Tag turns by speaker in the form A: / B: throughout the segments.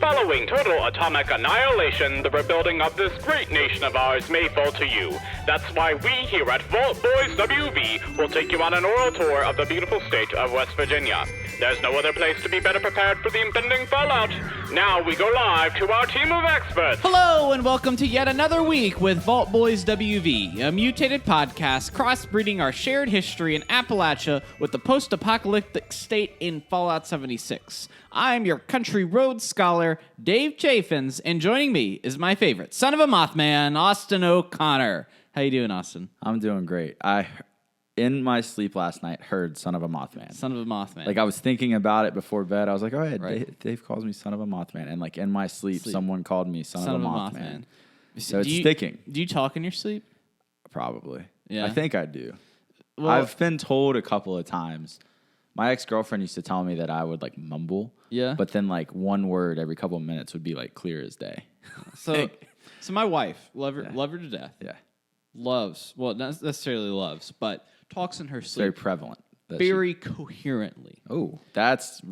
A: Following total atomic annihilation, the rebuilding of this great nation of ours may fall to you. That's why we here at Vault Boys WV will take you on an oral tour of the beautiful state of West Virginia. There's no other place to be better prepared for the impending fallout. Now we go live to our team of experts.
B: Hello and welcome to yet another week with Vault Boys WV, a mutated podcast crossbreeding our shared history in Appalachia with the post-apocalyptic state in Fallout 76. I'm your country road scholar, Dave Chaffins, and joining me is my favorite son of a Mothman, Austin O'Connor. How you doing, Austin?
C: I'm doing great. I, in my sleep last night, heard Son of a Mothman.
B: Son of a Mothman.
C: Like, I was thinking about it before bed. I was like, oh, yeah,
B: Right.
C: Dave calls me Son of a Mothman. And, like, in my sleep. Someone called me Son of a Mothman. So it's sticking.
B: Do you talk in your sleep?
C: Probably.
B: Yeah.
C: I think I do.
B: Well,
C: I've been told a couple of times. My ex-girlfriend used to tell me that I would, like, mumble.
B: Yeah.
C: But then, like, one word every couple of minutes would be, like, clear as day.
B: So my wife, love her to death.
C: Yeah.
B: Loves, well, not necessarily loves, but talks in her
C: It's very
B: sleep
C: prevalent.
B: very coherently.
C: Oh, that's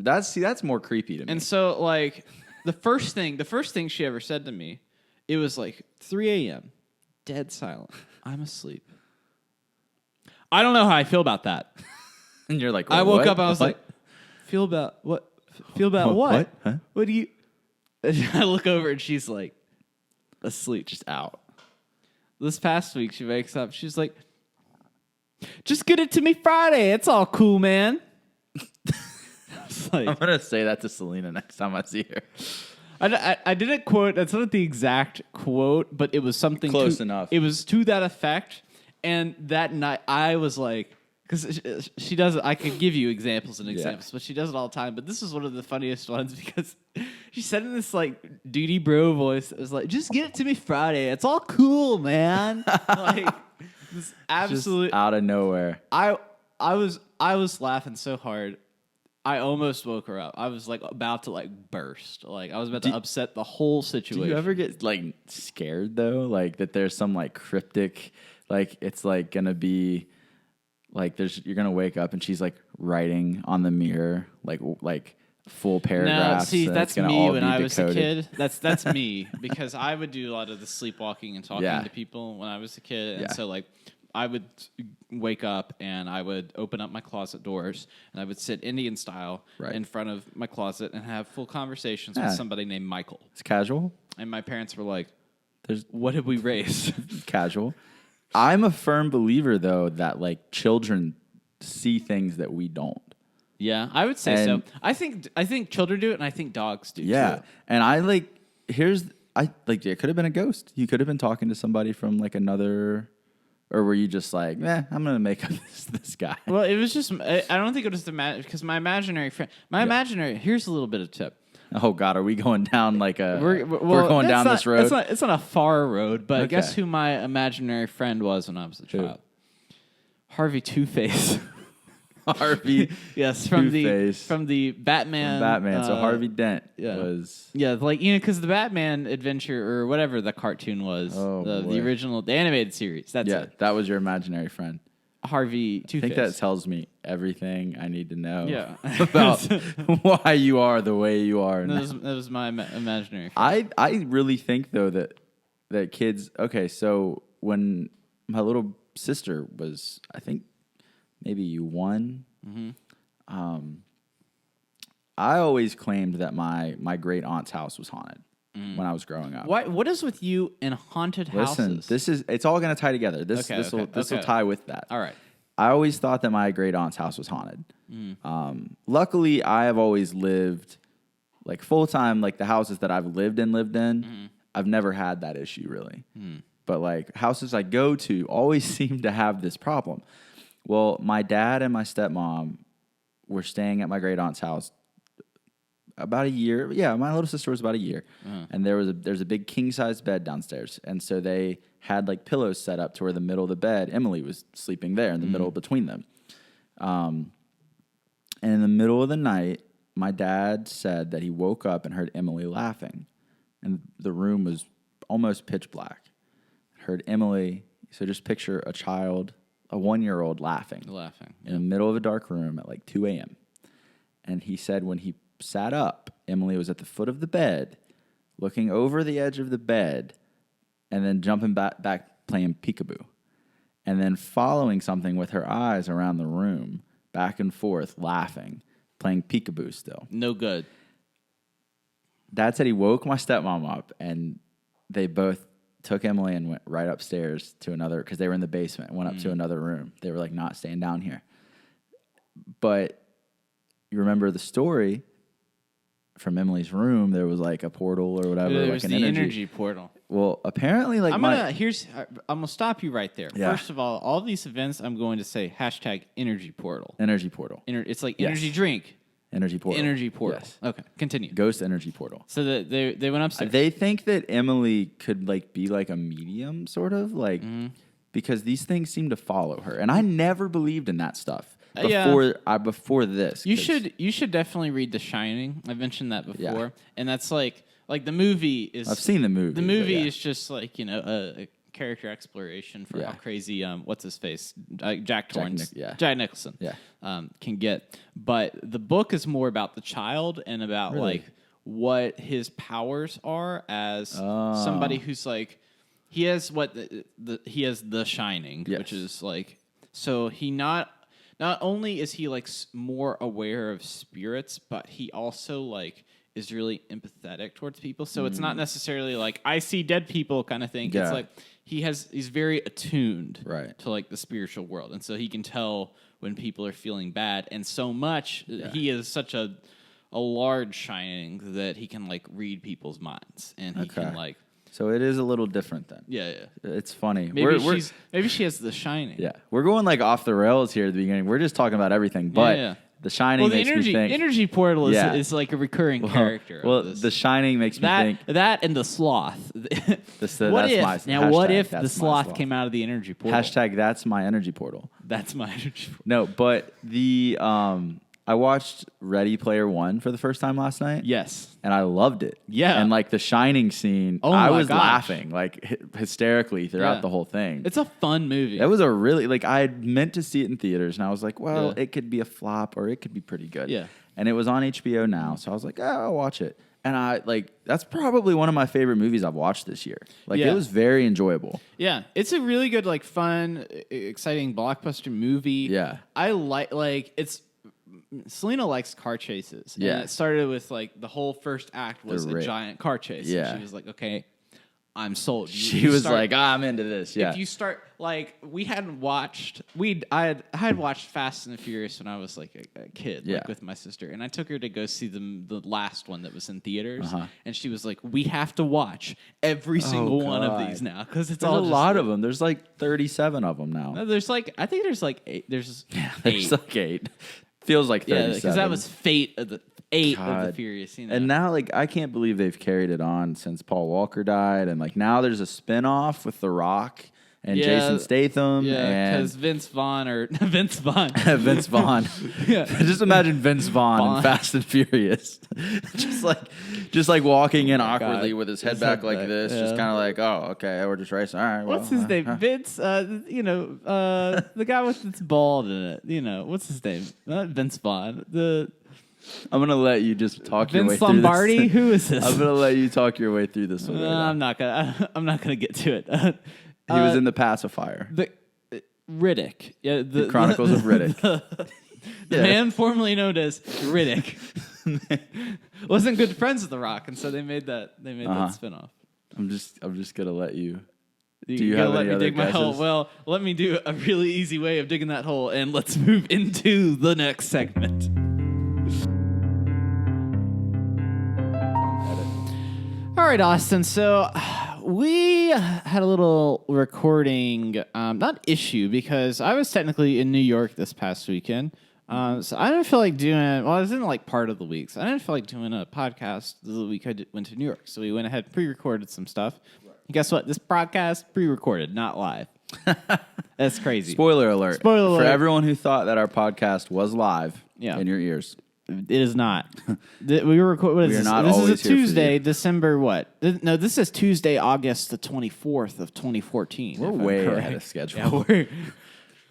C: more creepy to me.
B: And so, like, the first thing she ever said to me, it was like 3 a.m., dead silent. I'm asleep. I don't know how I feel about that.
C: And you're like,
B: I woke
C: what?
B: up and I was
C: What?
B: like, feel about what? Feel about what?
C: What? Huh?
B: What do you? And I look over and she's like, asleep, just out. This past week, she wakes up. She's like, just get it to me Friday. It's all cool, man.
C: I'm going to say that to Selena next time I see her.
B: I didn't quote, that's not the exact quote, but it was something
C: Close enough.
B: It was to that effect. And that night, I was like, because she does it, I could give you examples and examples, but she does it all the time. But this is one of the funniest ones because she said in this like duty bro voice, it was like, just get it to me Friday. It's all cool, man. Like this absolute
C: Just out of nowhere.
B: I was laughing so hard. I almost woke her up. I was like about to like burst. Like I was about to upset the whole situation.
C: Do you ever get like scared though? Like that there's some like cryptic, like it's like gonna be like you're gonna wake up and she's like writing on the mirror like full paragraphs.
B: No, see,
C: and
B: that's
C: it's gonna
B: me
C: all
B: when
C: be
B: I was a
C: decoded.
B: kid. That's me because I would do a lot of the sleepwalking and talking
C: Yeah.
B: to people when I was a kid, and
C: Yeah.
B: so like I would wake up and I would open up my closet doors and I would sit Indian style
C: Right.
B: in front of my closet and have full conversations
C: Yeah.
B: with somebody named Michael.
C: It's casual.
B: And my parents were like,
C: There's
B: "What did we raise?"
C: casual. I'm a firm believer though that like children see things that we don't.
B: Yeah, I would say so.
C: And-
B: I think children do it, and I think dogs do.
C: Yeah.
B: too.
C: And it could have been a ghost. You could have been talking to somebody from like another, or were you just like, I'm going to make up this guy?
B: Well, it was just, I don't think it was because my imaginary friend, here's a little bit of tip.
C: Oh God, are we going down like we're
B: Well,
C: going
B: that's
C: down this road?
B: It's not a far road, but
C: Okay.
B: guess who my imaginary friend was when I was a child? Harvey Two-Face.
C: Harvey.
B: Yes, from
C: Two-Face.
B: the Batman.
C: So Harvey Dent
B: yeah.
C: was.
B: Yeah, like because the Batman adventure or whatever the cartoon was,
C: Oh,
B: the
C: boy.
B: original, the animated series. That's it.
C: That was your imaginary friend.
B: Harvey
C: I
B: Two-Face.
C: think that tells me everything I need to know
B: Yeah.
C: about why you are the way you are. now.
B: that was my imaginary friend.
C: I really think though that kids. Okay, so when my little sister was, I think maybe 1. I always claimed that my great aunt's house was haunted when I was growing up.
B: What is with you in haunted houses?
C: Listen, it's all going to tie together. This will tie with that.
B: All right.
C: I always thought that my great aunt's house was haunted. Luckily, I have always lived like full time. Like the houses that I've lived in, I've never had that issue really. But like houses I go to always seem to have this problem. Well, my dad and my stepmom were staying at my great aunt's house about a year. Yeah, my little sister was about a year, and there's a big king size bed downstairs, and so they had like pillows set up to where the middle of the bed, Emily was sleeping there in the middle between them. And in the middle of the night, my dad said that he woke up and heard Emily laughing, and the room was almost pitch black. Heard Emily. So just picture a child, a 1-year-old laughing in the middle of a dark room at like 2 a.m. And he said when he sat up, Emily was at the foot of the bed, looking over the edge of the bed, and then jumping back playing peekaboo, and then following something with her eyes around the room, back and forth, laughing, playing peekaboo still.
B: No good.
C: Dad said he woke my stepmom up, and they both took Emily and went right upstairs to another, because they were in the basement, went up to another room. They were like, not staying down here. But you remember the story from Emily's room, there was like a portal or whatever.
B: There
C: like
B: was
C: an
B: the energy portal.
C: Well, apparently, like
B: I'm gonna stop you right there.
C: Yeah.
B: First of all these events, I'm going to say #energy portal.
C: energy portal.
B: It's like
C: Yes.
B: energy drink.
C: Energy portal.
B: Energy portal.
C: Yes.
B: Okay, continue.
C: Ghost energy portal.
B: So they went upstairs.
C: They think that Emily could like be like a medium, sort of like, because these things seem to follow her, and I never believed in that stuff before this.
B: You should definitely read The Shining. I've mentioned that before,
C: Yeah.
B: and that's like the movie is.
C: I've seen the movie.
B: The movie
C: yeah.
B: is just like a character exploration for
C: Yeah.
B: how crazy what's his face Jack Torrance, Jack Nicholson, can get. But the book is more about the child and about
C: Really?
B: like what his powers are as somebody who's like he has he has the Shining,
C: Yes.
B: which is like so he not only is he like more aware of spirits, but he also like is really empathetic towards people. So it's not necessarily like I see dead people kind of thing.
C: Yeah.
B: It's like he's very attuned
C: Right.
B: to like the spiritual world, and so he can tell when people are feeling bad. And so much he is such a large Shining that he can like read people's minds, and he can like.
C: So it is a little different then.
B: Yeah.
C: It's funny.
B: Maybe she has the Shining.
C: Yeah, we're going like off the rails here at the beginning. We're just talking about everything, but The Shining
B: the
C: makes me think.
B: energy portal is like a recurring character.
C: Well,
B: of this.
C: The Shining makes me think.
B: That and the sloth. What if the sloth came out of the energy portal?
C: # that's my energy portal.
B: That's my energy portal.
C: No, but I watched Ready Player One for the first time last night.
B: Yes.
C: And I loved it.
B: Yeah.
C: And like the Shining scene, I was laughing like hysterically throughout the whole thing.
B: It's a fun movie.
C: It was a really, like, I had meant to see it in theaters, and I was like, well, it could be a flop or it could be pretty good.
B: Yeah.
C: And it was on HBO now, so I was like, I'll watch it. And that's probably one of my favorite movies I've watched this year. Like, it was very enjoyable.
B: Yeah. It's a really good, like, fun, exciting blockbuster movie.
C: Yeah.
B: I it's. Selena likes car chases.
C: Yeah.
B: And it started with, like, the whole first act was a giant car chase.
C: Yeah.
B: And she was like, okay, I'm sold.
C: She was like, I'm into this. Yeah.
B: If you start, like, I had watched Fast and the Furious when I was, like, a kid, like, with my sister. And I took her to go see the last one that was in theaters. And she was like, we have to watch every single one of these now. Because it's
C: There's
B: all
C: a lot of them. There's like 37 of them now.
B: No, there's like, I think there's like 8. There's 8.
C: like 8. Feels like 37.
B: Yeah, because that was fate of the 8 of the Furious. You know?
C: And now, like, I can't believe they've carried it on since Paul Walker died. And, like, now there's a spinoff with The Rock and Jason Statham.
B: Yeah, because Vince Vaughn.
C: Vince Vaughn. Just imagine Vince Vaughn in Fast and Furious. just like walking in awkwardly with his head back like this. Just kind of like, oh, okay, we're just racing. All right, well.
B: What's his name? Vince, the guy with that's bald in it. You know, what's his name? Not Vince Vaughn.
C: I'm going to let you just talk your way
B: Vince
C: through
B: Lombardi?
C: this.
B: Who is this?
C: I'm going to let you talk your way through this one.
B: I'm not gonna get to it.
C: He was in The Pacifier.
B: Riddick. Yeah, the
C: Chronicles of Riddick.
B: The man formerly known as Riddick wasn't good friends with The Rock, and so they made that spinoff.
C: I'm just gonna let you.
B: Do
C: you have
B: let
C: any
B: me
C: other
B: dig my hole?
C: guesses?
B: Well, let me do a really easy way of digging that hole, and let's move into the next segment. All right, Austin. So we had a little recording, not issue, because I was technically in New York this past weekend. So I didn't feel like doing, well, I was in like part of the week, so I didn't feel like doing a podcast the week I went to New York. So we went ahead and pre-recorded some stuff. And guess what? This podcast, pre-recorded, not live. That's crazy.
C: Spoiler alert.
B: Spoiler alert.
C: For everyone who thought that our podcast was live in your ears.
B: It is not. We were what is
C: We are
B: this?
C: not
B: This
C: always
B: is a
C: here for
B: Tuesday,
C: you.
B: December what? No, this is Tuesday, August the 24th of 2014.
C: We're
B: if I'm
C: way
B: correct.
C: ahead of schedule.
B: Yeah, we're,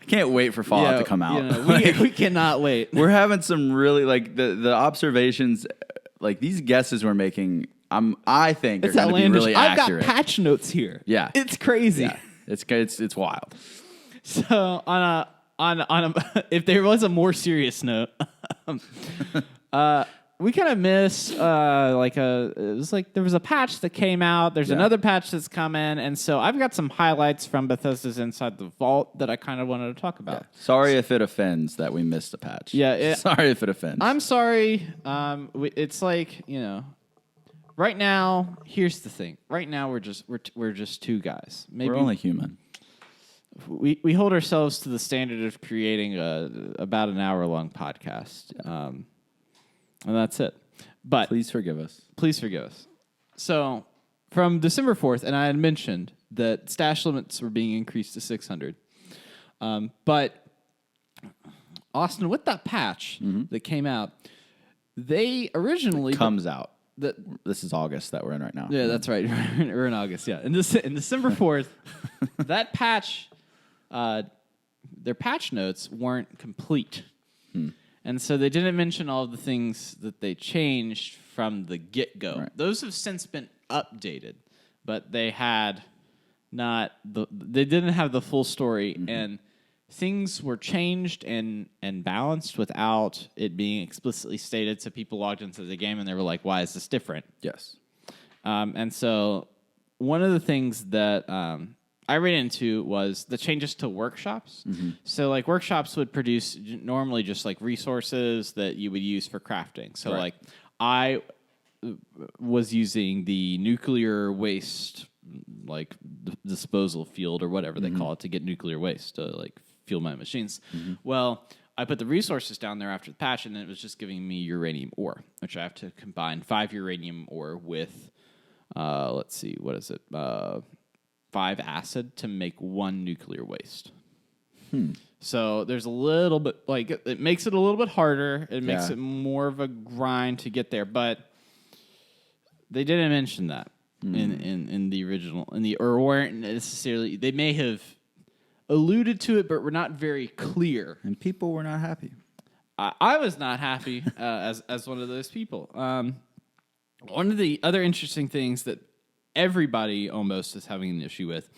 C: I can't wait for Fallout to come out.
B: you know, we cannot wait.
C: We're having some really, like, the observations, like, these guesses we're making, I think
B: It's
C: are going to be
B: outlandish.
C: really
B: I've
C: accurate.
B: got patch notes here.
C: Yeah.
B: It's crazy.
C: Yeah. It's wild.
B: So on a if there was a more serious note, we kind of miss it was like there was a patch that came out. There's another patch that's coming, and so I've got some highlights from Bethesda's Inside the Vault that I kind of wanted to talk about.
C: Yeah. Sorry if it offends that we missed a patch.
B: Yeah,
C: sorry if it offends.
B: I'm sorry. It's like, right now. Here's the thing. Right now we're just two guys. Maybe
C: We're only human.
B: we hold ourselves to the standard of creating about an hour-long podcast. And that's it. But
C: Please forgive us.
B: So, from December 4th, and I had mentioned that stash limits were being increased to 600. But, Austin, with that patch that came out, they originally...
C: Comes out. This is August that we're in right now.
B: Yeah, that's right. We're in August, yeah. In December 4th, that patch, their patch notes weren't complete. And so they didn't mention all of the things that they changed from the get-go.
C: Right.
B: Those have since been updated, but they had they didn't have the full story, and things were changed and balanced without it being explicitly stated. So people logged into the game and they were like, "Why is this different?"
C: Yes.
B: And so one of the things that I ran into was the changes to workshops. So, like, workshops would produce normally just, like, resources that you would use for crafting. So, like, I was using the nuclear waste, like, disposal field or whatever they call it to get nuclear waste to, like, fuel my machines. Well, I put the resources down there after the patch, and it was just giving me uranium ore, which I have to combine 5 uranium ore with, let's see, what is it? 5 acid to make 1 nuclear waste. So there's a little bit, like, it makes it a little bit harder. It makes it more of a grind to get there, but they didn't mention that in the original, or weren't necessarily. They may have alluded to it, but were not very clear.
C: And people were not happy.
B: I was not happy as one of those people. One of the other interesting things that everybody almost is having an issue with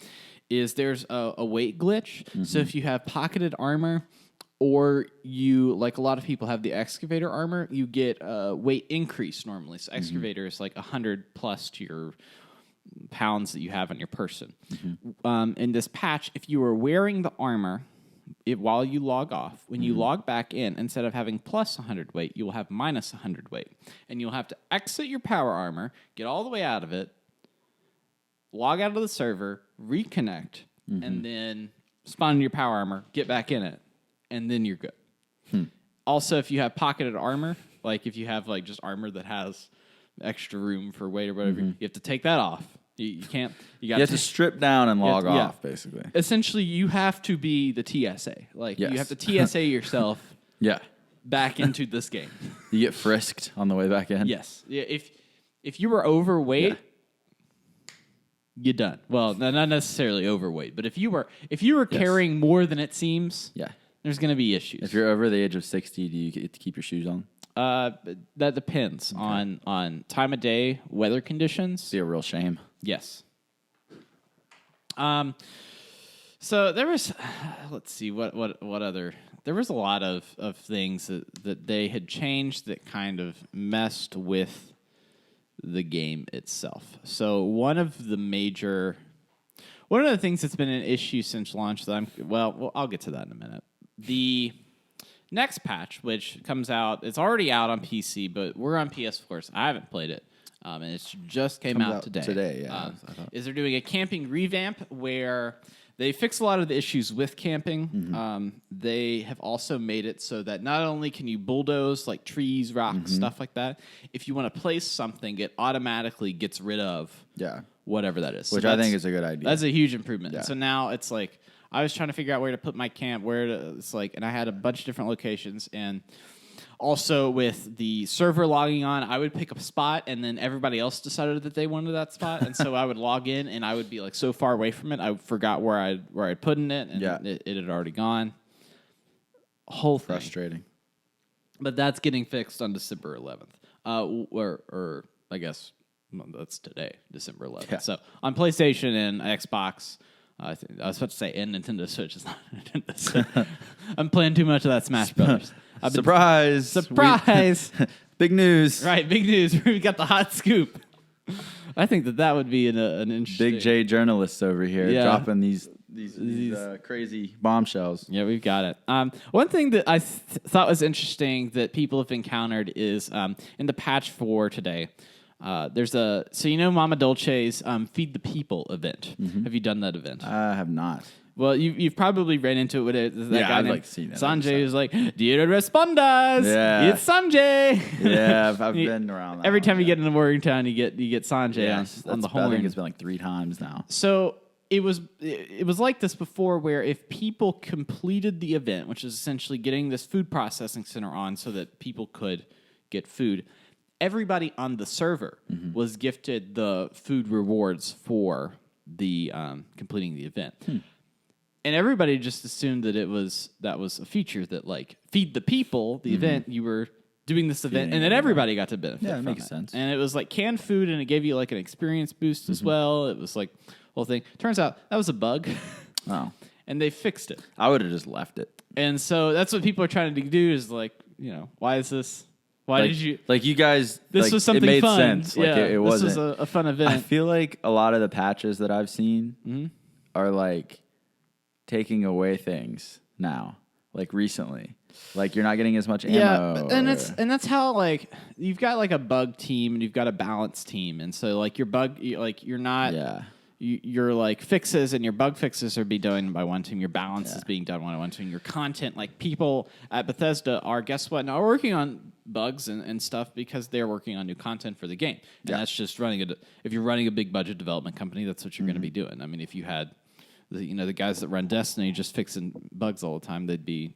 B: is there's a weight glitch. So if you have pocketed armor, or you, like a lot of people have the excavator armor, you get weight increase normally. So excavator is like 100 plus to your pounds that you have on your person. In this patch, if you are wearing the armor while you log off, when you log back in, instead of having plus 100 weight, you will have minus 100 weight. And you'll have to exit your power armor, get all the way out of it, log out of the server, reconnect, and then spawn in your power armor, get back in it, and then you're good. Also, if you have pocketed armor, like if you have like just armor that has extra room for weight or whatever, you have to take that off. You can't. You
C: have to strip down and log off, basically.
B: Essentially, you have to be the TSA. Like you have to TSA yourself. Back into this game.
C: You get frisked on the way back in.
B: Yes. Yeah. If you were overweight. You're done. Well, not necessarily overweight, but if you were carrying more than it seems, there's going to be issues.
C: If you're over the age of 60, do you get to keep your shoes on?
B: That depends on time of day, weather conditions.
C: Be a real shame.
B: Yes. So there was, let's see, what other, there was a lot of things that they had changed that kind of messed with the game itself. So one of the things that's been an issue since launch that I'll get to that in a minute. The next patch, which comes out, it's already out on PC, but we're on PS4, so I haven't played it. And it just came out today. Is they're doing a camping revamp where they fix a lot of the issues with camping. They have also made it so that not only can you bulldoze like trees, rocks, stuff like that, if you want to place something, it automatically gets rid of whatever that is.
C: Which I think is a good idea.
B: That's a huge improvement. Yeah. So now it's like, I was trying to figure out where to put my camp, and I had a bunch of different locations, and also with the server logging on, I would pick a spot, and then everybody else decided that they wanted that spot, and so I would log in, and I would be like so far away from it, I forgot where I'd put in it, and it had already gone. Whole thing.
C: Frustrating.
B: But that's getting fixed on December 11th, or I guess Well, that's today, December 11th.
C: Yeah.
B: So on PlayStation and Xbox, I was about to say, and Nintendo Switch. It's not Nintendo Switch. I'm playing too much of that Smash Brothers.
C: Surprise!
B: Surprise!
C: Big news.
B: Right, big news. We got the hot scoop. I think that would be an interesting...
C: Big J journalists over here dropping these crazy bombshells.
B: Yeah, we've got it. One thing that I thought was interesting that people have encountered is in the patch 4 today, there's Mama Dolce's Feed the People event. Mm-hmm. Have you done that event?
C: I have not.
B: Well, you've probably ran into it with that guy
C: I've
B: named
C: seen it.
B: Sanjay is like, Dia respondas.
C: Yeah.
B: It's Sanjay.
C: Yeah, I've been around that.
B: Every time you get into Morgantown, you get Sanjay on the horn.
C: I think it's been like 3 times now.
B: So it was like this before, where if people completed the event, which is essentially getting this food processing center on so that people could get food, everybody on the server was gifted the food rewards for the completing the event. And everybody just assumed that that was a feature that, like, Feed the People, the event, you were doing this event, and then everybody got to benefit from it.
C: Makes sense.
B: And it was like canned food, and it gave you like an experience boost as well. It was like whole thing. Turns out that was a bug.
C: Oh.
B: And they fixed it.
C: I would have just left it.
B: And so that's what people are trying to do is like, why is this? Why did you?
C: Like you guys,
B: This was something
C: it made
B: fun.
C: sense. Like it wasn't.
B: This was a fun event.
C: I feel like a lot of the patches that I've seen are like taking away things now, like recently. Like you're not getting as much ammo.
B: Yeah, and that's how, like, you've got like a bug team and you've got a balance team, and so like your bug, you're not.
C: Yeah.
B: Your like fixes and your bug fixes are being done by one team. Your balance is being done by one team. Your content, like people at Bethesda are, guess what? Now working on bugs and stuff because they're working on new content for the game. And that's just if you're running a big budget development company, that's what you're going to be doing. I mean, if you had the guys that run Destiny just fixing bugs all the time, they'd be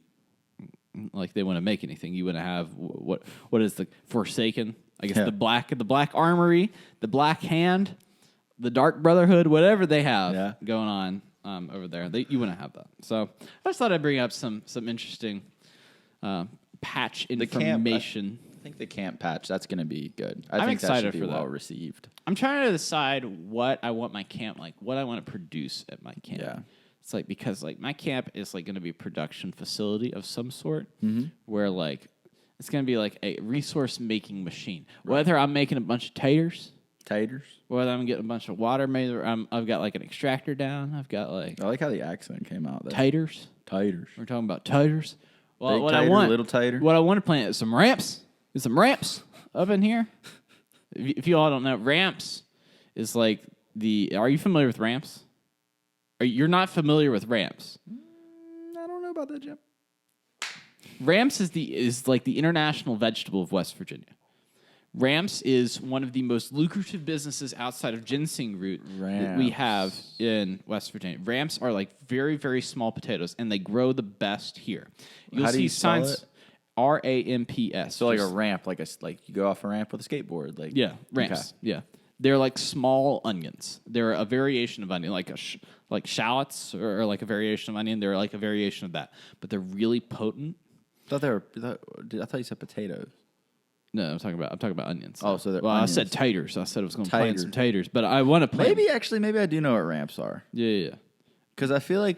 B: like, they wouldn't make anything. You wouldn't have what is the Forsaken? I guess the black armory, the Black Hand, the Dark Brotherhood, whatever they have going on over there, you wouldn't have that. So I just thought I'd bring up some interesting patch information.
C: I think the camp patch, that's going to be good.
B: I'm
C: think
B: excited
C: that should be
B: for that.
C: well received.
B: I'm trying to decide what I want my camp, like what I want to produce at my camp.
C: Yeah.
B: It's like, because like my camp is like going to be a production facility of some sort where like it's going to be like a resource making machine. Right. Whether I'm making a bunch of taters, whether I'm getting a bunch of water made, or I've got like an extractor down. I've got like,
C: I like how the accent came out.
B: Taters.
C: Taters.
B: We're talking about taters. Well,
C: Big
B: what
C: tater,
B: I want,
C: little tater.
B: What I want to plant is some ramps. There's some ramps up in here. If you all don't know, ramps is like Are you familiar with ramps? You're not familiar with ramps?
C: I don't know about that, Jim.
B: Ramps is like the international vegetable of West Virginia. Ramps is one of the most lucrative businesses outside of ginseng root that we have in West Virginia. Ramps are like very, very small potatoes, and they grow the best here. You'll
C: How do
B: see
C: you spell
B: signs
C: it?
B: RAMPS.
C: So like a ramp, like you go off a ramp with a skateboard, like
B: ramps.
C: Okay.
B: Yeah, they're like small onions. They're a variation of onion, like like shallots or like a variation of onion. They're like a variation of that, but they're really potent.
C: I thought you said potatoes.
B: No, I'm talking about onions.
C: Oh, so they're
B: I
C: onions.
B: said taters. I said I was going to plant some taters, but I want to plant.
C: Maybe I do know what ramps are.
B: Yeah.
C: Because I feel like,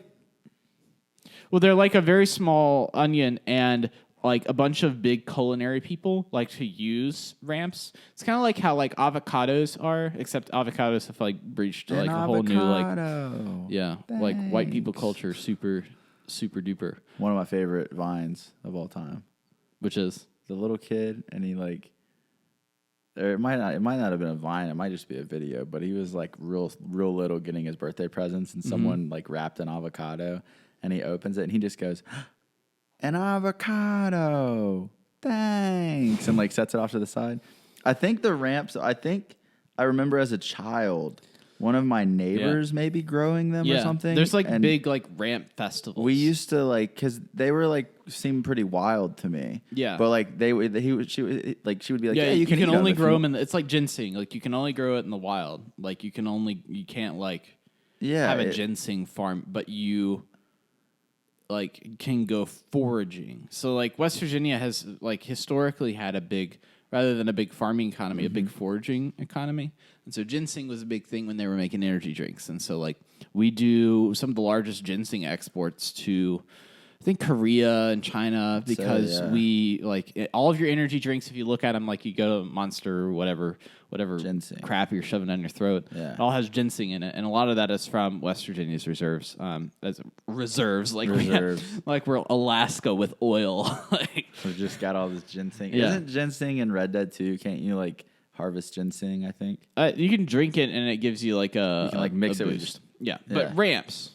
B: well, they're like a very small onion, and like a bunch of big culinary people like to use ramps. It's kind of like how like avocados are, except avocados have like breached like a whole new like white people culture, super duper.
C: One of my favorite vines of all time,
B: which is
C: the little kid, and he like, or it might not have been a vine. It might just be a video, but he was like real little, getting his birthday presents, and someone like wrapped an avocado, and he opens it, and he just goes, "An avocado, thanks," and like sets it off to the side. I think the ramps. I remember as a child, one of my neighbors maybe growing them or something.
B: There's like big like ramp festivals.
C: We used to like, because they were like seemed pretty wild to me.
B: Yeah,
C: but like she would be like, yeah,
B: you can only grow them it's like ginseng. Like you can only grow it in the wild. Like you can't like have a ginseng farm, but you like can go foraging. So like West Virginia has like historically had a big rather than a big farming economy, a big foraging economy. And so ginseng was a big thing when they were making energy drinks. And so like we do some of the largest ginseng exports to, I think, Korea and China, because we like all of your energy drinks. If you look at them, like you go to Monster or whatever
C: ginseng
B: crap you're shoving down your throat, it all has ginseng in it, and a lot of that is from West Virginia's reserves. As reserves, like we're Alaska with oil. Like
C: we just got all this ginseng.
B: Yeah.
C: Isn't ginseng in Red Dead too? Can't you like harvest ginseng? I think
B: you can drink it, and it gives you like a
C: you can like mix it with
B: boost. But ramps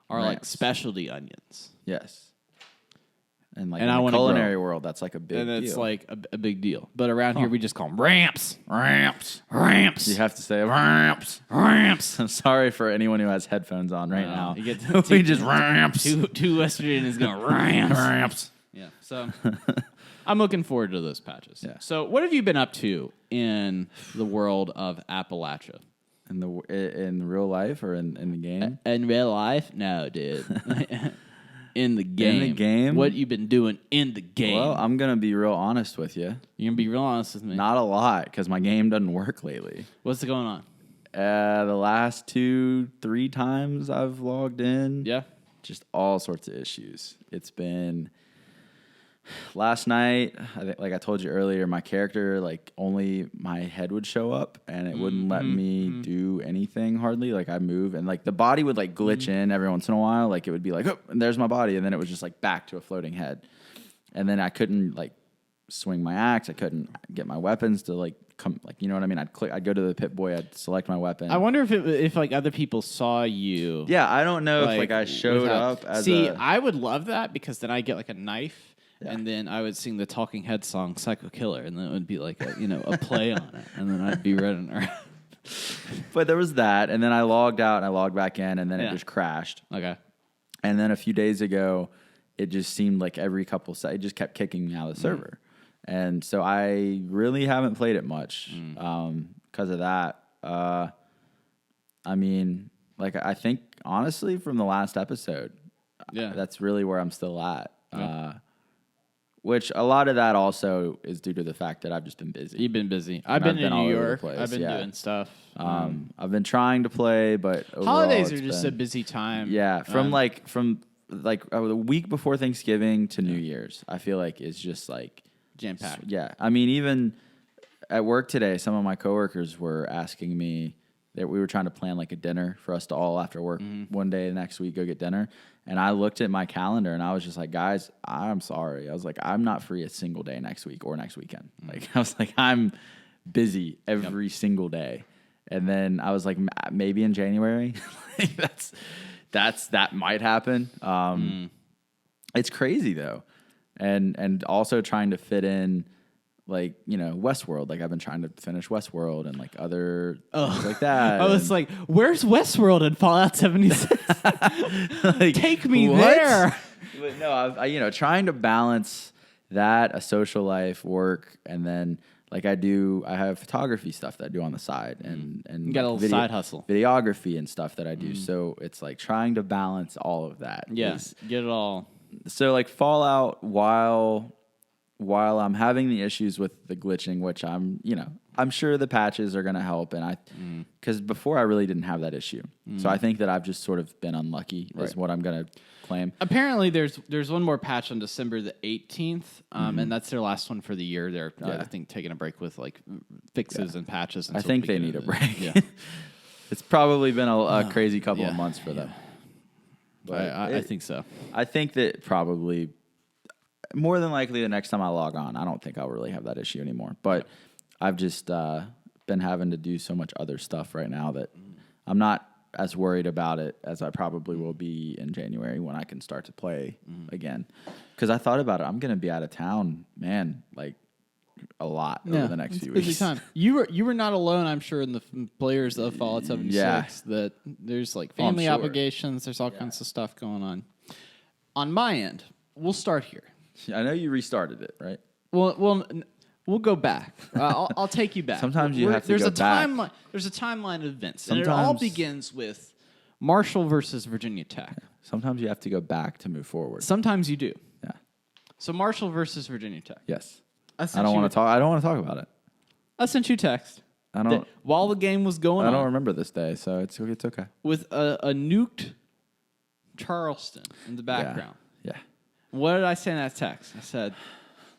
B: are like specialty onions.
C: Yes. And like
B: and
C: in
B: I
C: the culinary world, that's like a big deal.
B: And it's like a big deal. But around here, we just call them ramps.
C: Ramps.
B: Ramps.
C: You have to say
B: ramps. Ramps.
C: I'm sorry for anyone who has headphones on right now.
B: You get
C: we just ramps.
B: Two West Virginians going ramps.
C: Ramps.
B: Yeah. So I'm looking forward to those patches.
C: Yeah.
B: So what have you been up to in the world of Appalachia?
C: In real life or in the game?
B: In real life? No, dude. In the game.
C: In the game?
B: What you been doing in the game?
C: Well, I'm going to be real honest with you.
B: You're going to be real honest with me?
C: Not a lot, because my game doesn't work lately.
B: What's going on?
C: The last 2-3 times I've logged in.
B: Yeah.
C: Just all sorts of issues. It's been... Last night, I think, like I told you earlier, my character, like, only my head would show up, and it wouldn't let me do anything hardly. Like, I move, and, like, the body would, like, glitch in every once in a while. Like, it would be like, oh, and there's my body, and then it was just, like, back to a floating head. And then I couldn't, like, swing my axe. I couldn't get my weapons to, like, come, like, you know what I mean? I'd go to the Pip-Boy, I'd select my weapon.
B: I wonder if like, other people saw you.
C: Yeah, I don't know if, like, I showed up as
B: I would love that, because then I get, like, a knife. Yeah. And then I would sing the Talking Heads song "Psycho Killer," and then it would be like a play on it, and then I'd be running around.
C: But there was that, and then I logged out and I logged back in, and then it just crashed.
B: Okay.
C: And then a few days ago, it just seemed like every couple seconds, it just kept kicking me out of the server, and so I really haven't played it much because of that. I mean, like I think honestly, from the last episode, that's really where I'm still at. Yeah. Which a lot of that also is due to the fact that I've just been busy.
B: You've been busy. I've been in New York. I've been doing stuff.
C: I've been trying to play, but
B: holidays are just a busy time.
C: Yeah, from the week before Thanksgiving to New Year's, I feel like it's just like
B: jam packed.
C: Yeah, I mean, even at work today, some of my coworkers were asking me that we were trying to plan like a dinner for us to all after work one day next week go get dinner. And I looked at my calendar and I was just like, guys, I'm sorry. I was like, I'm not free a single day next week or next weekend. Like, I was like, I'm busy every single day. And then I was like, maybe in January. that might happen. It's crazy though. And also trying to fit in like, Westworld. Like, I've been trying to finish Westworld and, like, other things like that.
B: I was like, where's Westworld in Fallout 76? Like, take me there.
C: But no, I trying to balance that, a social life, work, and then, like, I have photography stuff that I do on the side. And
B: you got a little side hustle.
C: Videography and stuff that I do. So it's, like, trying to balance all of that.
B: Yes, get it all.
C: So, like, Fallout, while I'm having the issues with the glitching, which I'm sure the patches are going to help, and because before I really didn't have that issue, so I think that I've just sort of been unlucky, is what I'm going to claim.
B: Apparently, there's one more patch on December the 18th, and that's their last one for the year. They're I think taking a break with like fixes and patches.
C: I think they need a break. Yeah. It's probably been a crazy couple of months for them.
B: But I think so.
C: I think that probably. More than likely, the next time I log on, I don't think I'll really have that issue anymore. But I've just been having to do so much other stuff right now that I'm not as worried about it as I probably will be in January when I can start to play again. Because I thought about it. I'm going to be out of town, man, like a lot over the next few weeks.
B: Busy time. You were not alone, I'm sure, in the players of Fallout 76. That there's like family obligations. There's all kinds of stuff going on. On my end, we'll start here.
C: I know you restarted it, right?
B: Well, we'll go back. I'll take you back.
C: Sometimes you have to go back.
B: There's a timeline of events, and it all begins with Marshall versus Virginia Tech.
C: Sometimes you have to go back to move forward.
B: Sometimes you do.
C: Yeah.
B: So Marshall versus Virginia Tech.
C: Yes. I don't want to talk. I don't want to talk about it.
B: I sent you a text.
C: I don't.
B: While the game was going on.
C: I don't remember this day, so it's okay.
B: With a nuked Charleston in the background.
C: Yeah.
B: What did I say in that text? I said...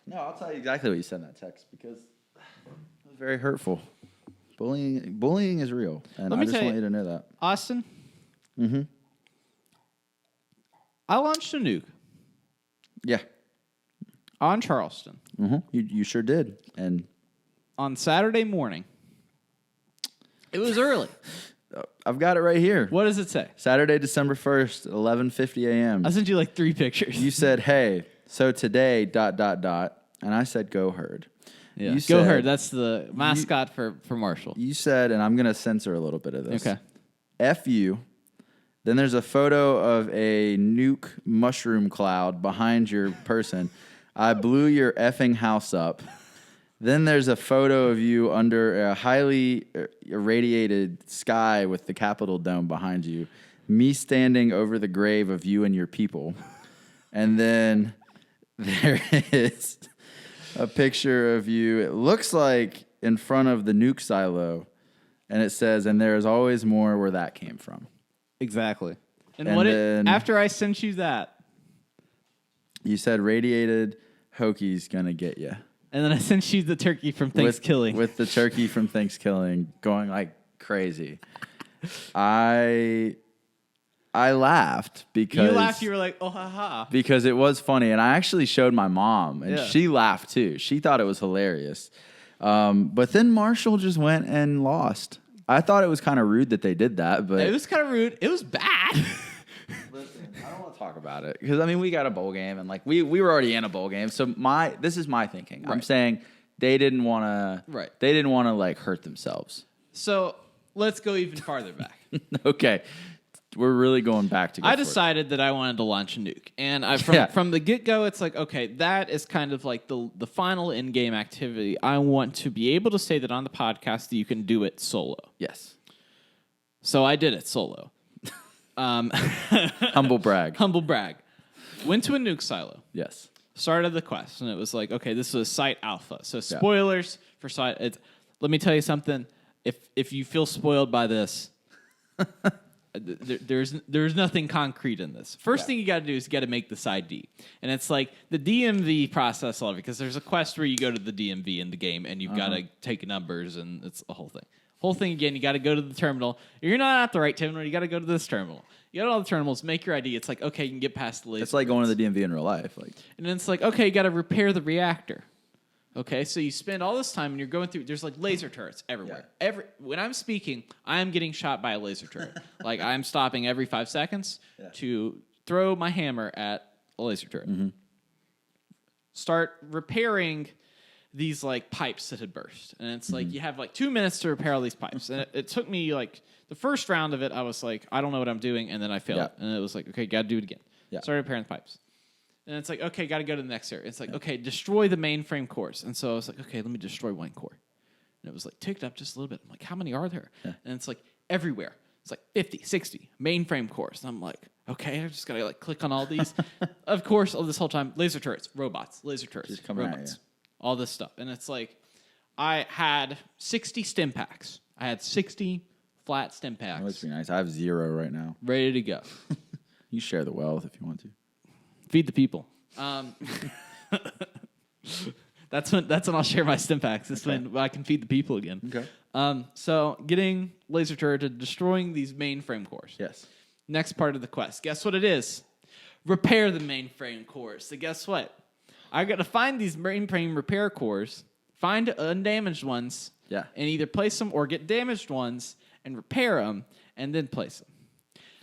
C: No, I'll tell you exactly what you said in that text because it was very hurtful. Bullying is real, and I just want you to know that.
B: Austin? Mm-hmm. I launched a nuke.
C: Yeah.
B: On Charleston.
C: Mm-hmm. You sure did. And
B: on Saturday morning. It was early.
C: I've got it right here.
B: What does it say?
C: Saturday, December 1st, 11:50 a.m.
B: I sent you like 3 pictures.
C: You said, hey, so today, ... And I said, go herd.
B: Yeah. Go herd. That's the mascot for Marshall.
C: You said, and I'm going to censor a little bit of this.
B: Okay.
C: F you. Then there's a photo of a nuke mushroom cloud behind your person. I blew your effing house up. Then there's a photo of you under a highly irradiated sky with the Capitol dome behind you. Me standing over the grave of you and your people. And then there is a picture of you. It looks like in front of the nuke silo. And it says, and there is always more where that came from.
B: Exactly. And after I sent you that,
C: you said radiated Hokies gonna get you.
B: And then I sent you the turkey from Thanksgiving.
C: With the turkey from Thanksgiving going like crazy. I laughed because...
B: You laughed, you were like, oh, ha, ha.
C: Because it was funny. And I actually showed my mom, and she laughed too. She thought it was hilarious. But then Marshall just went and lost. I thought it was kind of rude that they did that, but...
B: It was kind of rude. It was bad.
C: Listen, I don't want to talk about it. Because, I mean, we got a bowl game, and, like, we were already in a bowl game. So this is my thinking. Right. I'm saying they didn't want to...
B: Right.
C: They didn't want to, like, hurt themselves.
B: So, let's go even farther back.
C: Okay. We're really going back to...
B: I decided that I wanted to launch a nuke. And from the get-go, it's like, okay, that is kind of like the final in-game activity. I want to be able to say that on the podcast that you can do it solo.
C: Yes.
B: So I did it solo.
C: Humble brag.
B: Humble brag. Went to a nuke silo.
C: Yes.
B: Started the quest. And it was like, okay, this is site alpha. So spoilers for site... Let me tell you something. If you feel spoiled by this... There's nothing concrete in this. First thing you got to do is you got to make this ID. And it's like the DMV process all of it, because there's a quest where you go to the DMV in the game and you've got to take numbers, and it's the whole thing. Whole thing again, you got to go to the terminal. You're not at the right terminal, you got to go to this terminal. You got all the terminals, make your ID. It's like, okay, you can get past the laser.
C: It's like going to the DMV in real life.
B: And then it's like, okay, you got to repair the reactor. Okay, so you spend all this time and you're going through. There's like laser turrets everywhere. Yeah. When I'm speaking, I am getting shot by a laser turret. Like I'm stopping every 5 seconds to throw my hammer at a laser turret. Mm-hmm. Start repairing these like pipes that had burst, and it's like you have like 2 minutes to repair all these pipes. And it took me like the first round of it. I was like, I don't know what I'm doing, and then I failed. And it was like, okay, got to do it again. Yeah. Started repairing the pipes. And it's like, okay, got to go to the next area. It's like, okay, destroy the mainframe cores. And so I was like, okay, let me destroy one core. And it was like ticked up just a little bit. I'm like, how many are there? Yeah. And it's like everywhere. It's like 50, 60 mainframe cores. And I'm like, okay, I just got to like click on all these. Of course, all this whole time, laser turrets, robots, laser turrets, just robots, all this stuff. And it's like, I had 60 stim packs. I had 60 flat stim packs.
C: That must be nice. I have 0 right now.
B: Ready to go.
C: You share the wealth if you want to.
B: Feed the people. That's when I'll share my stim packs. That's when I can feed the people again.
C: Okay.
B: So getting laser turret to destroying these mainframe cores.
C: Yes.
B: Next part of the quest. Guess what it is? Repair the mainframe cores. So guess what? I got to find these mainframe repair cores, find undamaged ones, and either place them or get damaged ones and repair them, and then place them.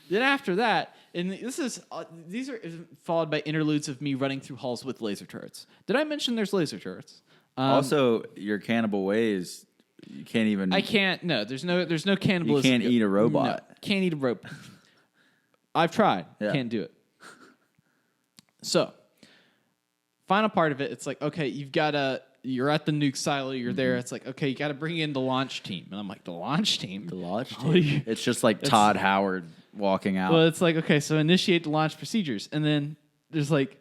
B: Then after that, and these are followed by interludes of me running through halls with laser turrets. Did I mention there's laser turrets?
C: Also, your cannibal ways, you can't even...
B: I can't, no, there's no cannibalism.
C: You can't eat a robot.
B: No, can't eat a robot. I've tried. Yeah. Can't do it. So, final part of it, it's like, okay, you're at the nuke silo, you're there. It's like, okay, you got to bring in the launch team. And I'm like, the launch team?
C: The launch team? It's just like Todd Howard walking out.
B: Well, it's like, okay, so initiate the launch procedures. And then there's like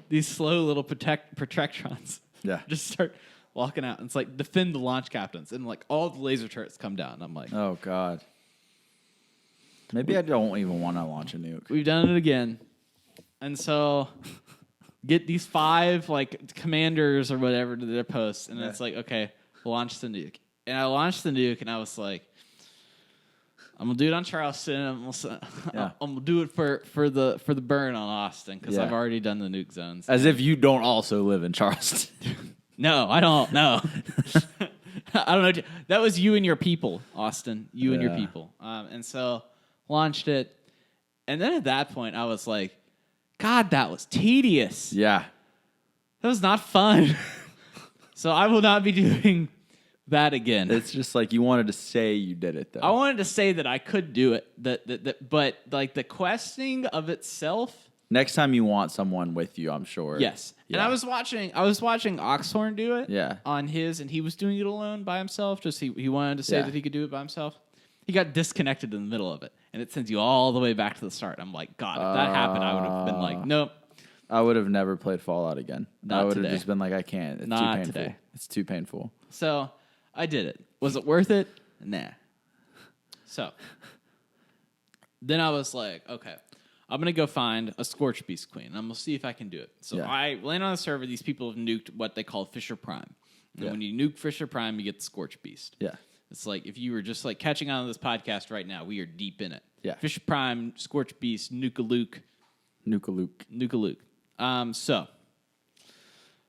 B: these slow little protectrons
C: Yeah.
B: Just start walking out. And it's like, defend the launch captains. And like all the laser turrets come down. And I'm like,
C: Oh, God. Maybe I don't even want to launch a nuke.
B: we've done it again. And so get these 5 like commanders or whatever to their posts. And it's like, okay, launch the nuke. And I launched the nuke and I was like, I'm gonna do it on Charleston. I'm gonna do it for the burn on Austin because I've already done the nuke zones.
C: As if you don't also live in Charleston.
B: No, I don't. No, I don't know. That was you and your people, Austin. You and your people. And so launched it, and then at that point, I was like, God, that was tedious.
C: Yeah.
B: That was not fun. So I will not be doing that again.
C: It's just like you wanted to say you did it, though.
B: I wanted to say that I could do it, but like the questing of itself.
C: Next time you want someone with you, I'm sure.
B: Yes.
C: Yeah.
B: And I was watching Oxhorn do it.
C: Yeah.
B: On his, and he was doing it alone by himself. Just he wanted to say that he could do it by himself. He got disconnected in the middle of it, and it sends you all the way back to the start. I'm like, God, if that happened, I would have been like, nope.
C: I would have never played Fallout again.
B: Not
C: I would
B: today.
C: have just been like, I can't. It's
B: Not
C: too painful.
B: today.
C: It's too painful.
B: So I did it. Was it worth it? Nah. So then I was like, okay, I'm going to go find a Scorch Beast Queen. I'm going to see if I can do it. So I land on a server. These people have nuked what they call Fisher Prime. And when you nuke Fisher Prime, you get the Scorch Beast.
C: Yeah.
B: It's like if you were just like catching on to this podcast right now, we are deep in it.
C: Yeah.
B: Fisher Prime, Scorch Beast, Nuka-Luke. So